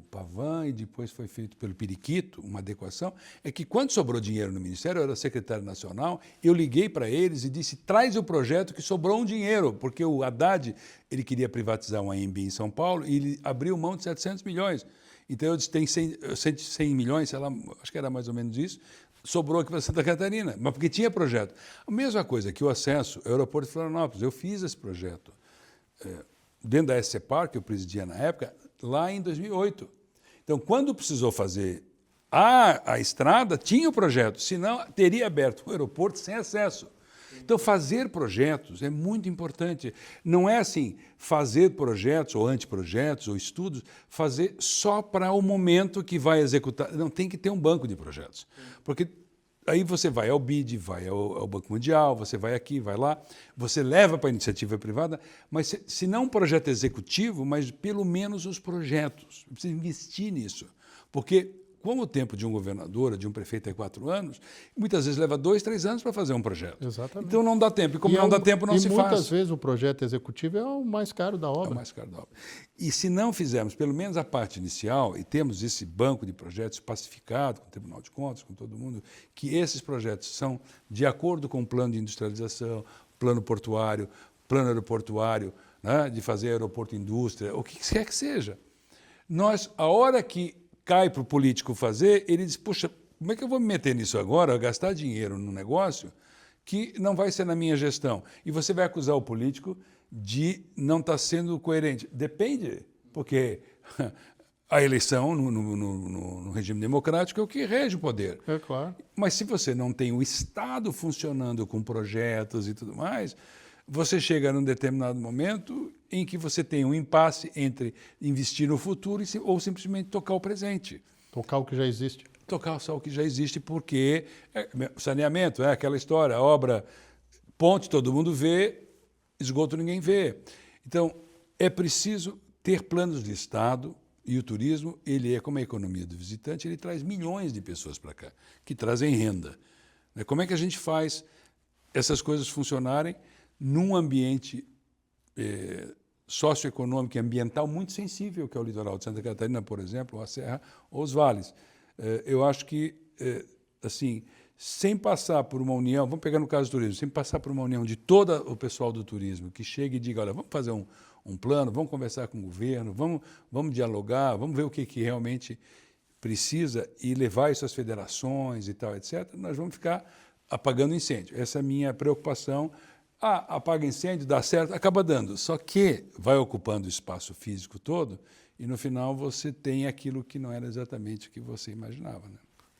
Speaker 3: Pavan e depois foi feito pelo Periquito, uma adequação, é que quando sobrou dinheiro no Ministério, eu era secretário nacional, eu liguei para eles e disse, traz o projeto que sobrou um dinheiro, porque o Haddad, ele queria privatizar um AMB em São Paulo e ele abriu mão de 700 milhões. Então eu disse, tem 100 milhões, sei lá, acho que era mais ou menos isso, sobrou aqui para Santa Catarina, mas porque tinha projeto. A mesma coisa que o acesso ao aeroporto de Florianópolis, eu fiz esse projeto dentro da SCPAR, que eu presidia na época, lá em 2008. Então, quando precisou fazer a estrada, tinha o projeto, senão teria aberto o aeroporto sem acesso. Então, fazer projetos é muito importante. Não é assim, fazer projetos ou anteprojetos ou estudos, fazer só para o momento que vai executar. Não, tem que ter um banco de projetos. Porque aí você vai ao BID, vai ao Banco Mundial, você vai aqui, vai lá, você leva para a iniciativa privada, mas se não um projeto executivo, mas pelo menos os projetos. Precisa investir nisso. Porque como o tempo de um governador, de um prefeito é 4 anos, muitas vezes leva 2, 3 anos para fazer um projeto.
Speaker 1: Exatamente.
Speaker 3: Então não dá tempo. E como não dá tempo, não se faz.
Speaker 1: E muitas vezes o projeto executivo é o mais caro da obra.
Speaker 3: É o mais caro da obra. E se não fizermos pelo menos a parte inicial, e temos esse banco de projetos pacificado com o Tribunal de Contas, com todo mundo, que esses projetos são de acordo com o plano de industrialização, plano portuário, plano aeroportuário, né, de fazer aeroporto indústria, o que quer que seja. Nós, a hora que cai para o político fazer, ele diz, puxa, como é que eu vou me meter nisso agora, gastar dinheiro num negócio que não vai ser na minha gestão? E você vai acusar o político de não estar sendo coerente. Depende, porque a eleição no regime democrático é o que rege o poder.
Speaker 1: É claro.
Speaker 3: Mas se você não tem o Estado funcionando com projetos e tudo mais, você chega num determinado momento em que você tem um impasse entre investir no futuro ou simplesmente tocar o presente.
Speaker 1: Tocar o que já existe.
Speaker 3: Tocar só o que já existe, porque saneamento, aquela história, obra, ponte todo mundo vê, esgoto ninguém vê. Então, é preciso ter planos de Estado, e o turismo, ele é como a economia do visitante, ele traz milhões de pessoas para cá, que trazem renda. Como é que a gente faz essas coisas funcionarem num ambiente socioeconômico e ambiental muito sensível, que é o litoral de Santa Catarina, por exemplo, ou a Serra, ou os vales. Eu acho que, assim, sem passar por uma união, vamos pegar no caso do turismo, sem passar por uma união de todo o pessoal do turismo, que chegue e diga, olha, vamos fazer um plano, vamos conversar com o governo, vamos dialogar, vamos ver o que realmente precisa e levar isso às federações e tal, etc., nós vamos ficar apagando incêndio. Essa é a minha preocupação. Apaga incêndio, dá certo, acaba dando. Só que vai ocupando o espaço físico todo e, no final, você tem aquilo que não era exatamente o que você imaginava. Né?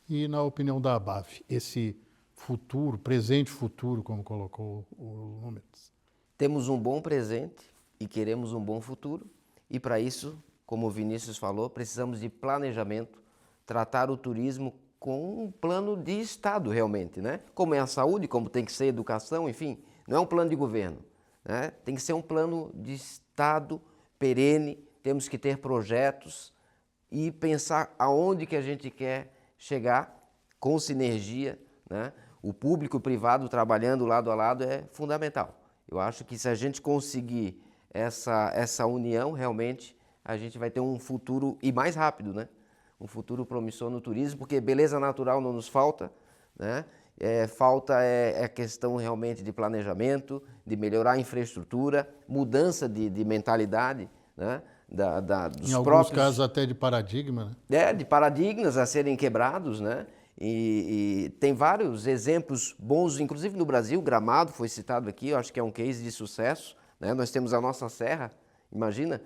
Speaker 1: E, na opinião da ABAV, esse futuro, presente e futuro, como colocou o Lumertz?
Speaker 2: Temos um bom presente e queremos um bom futuro. E, para isso, como o Vinícius falou, precisamos de planejamento, tratar o turismo com um plano de Estado realmente, né? Como é a saúde, como tem que ser a educação, enfim, não é um plano de governo, né? Tem que ser um plano de Estado perene, temos que ter projetos e pensar aonde que a gente quer chegar com sinergia, né? O público e o privado trabalhando lado a lado é fundamental. Eu acho que se a gente conseguir essa união, realmente a gente vai ter um futuro e mais rápido, né? Um futuro promissor no turismo, porque beleza natural não nos falta, né? Falta a questão realmente de planejamento, de melhorar a infraestrutura, mudança de mentalidade, né? Dos
Speaker 1: em alguns
Speaker 2: próprios,
Speaker 1: casos até de paradigma, né?
Speaker 2: de paradigmas a serem quebrados, né? E tem vários exemplos bons, inclusive no Brasil, Gramado foi citado aqui, eu acho que é um case de sucesso, né? Nós temos a nossa serra, imagina,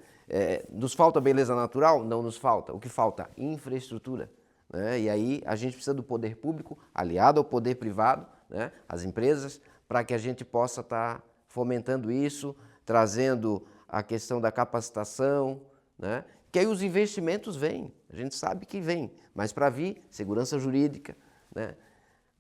Speaker 2: nos falta beleza natural? Não nos falta. O que falta? Infraestrutura. Né? E aí a gente precisa do poder público, aliado ao poder privado, né? As empresas, para que a gente possa estar fomentando isso, trazendo a questão da capacitação, né? Que aí os investimentos vêm, a gente sabe que vem, mas para vir, segurança jurídica, né?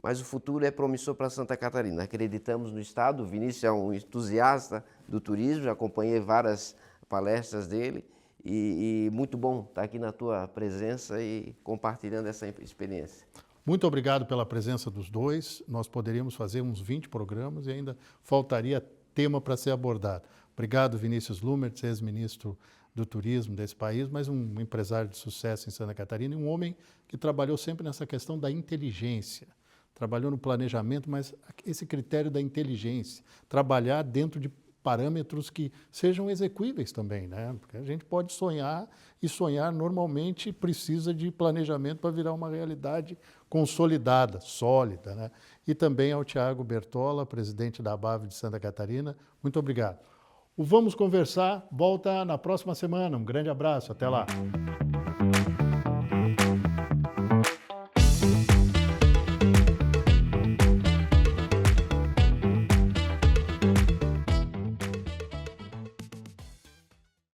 Speaker 2: Mas o futuro é promissor para Santa Catarina. Acreditamos no Estado, o Vinícius é um entusiasta do turismo, já acompanhei várias palestras dele e muito bom estar aqui na tua presença e compartilhando essa experiência.
Speaker 1: Muito obrigado pela presença dos dois. Nós poderíamos fazer uns 20 programas e ainda faltaria tema para ser abordado. Obrigado, Vinícius Lumertz, ex-ministro do turismo desse país, mas um empresário de sucesso em Santa Catarina e um homem que trabalhou sempre nessa questão da inteligência. Trabalhou no planejamento, mas esse critério da inteligência, trabalhar dentro de parâmetros que sejam execuíveis também, né? Porque a gente pode sonhar e sonhar normalmente precisa de planejamento para virar uma realidade consolidada, sólida, né? E também ao Tiago Bertola, presidente da ABAV de Santa Catarina, muito obrigado. O Vamos Conversar volta na próxima semana. Um grande abraço, até lá.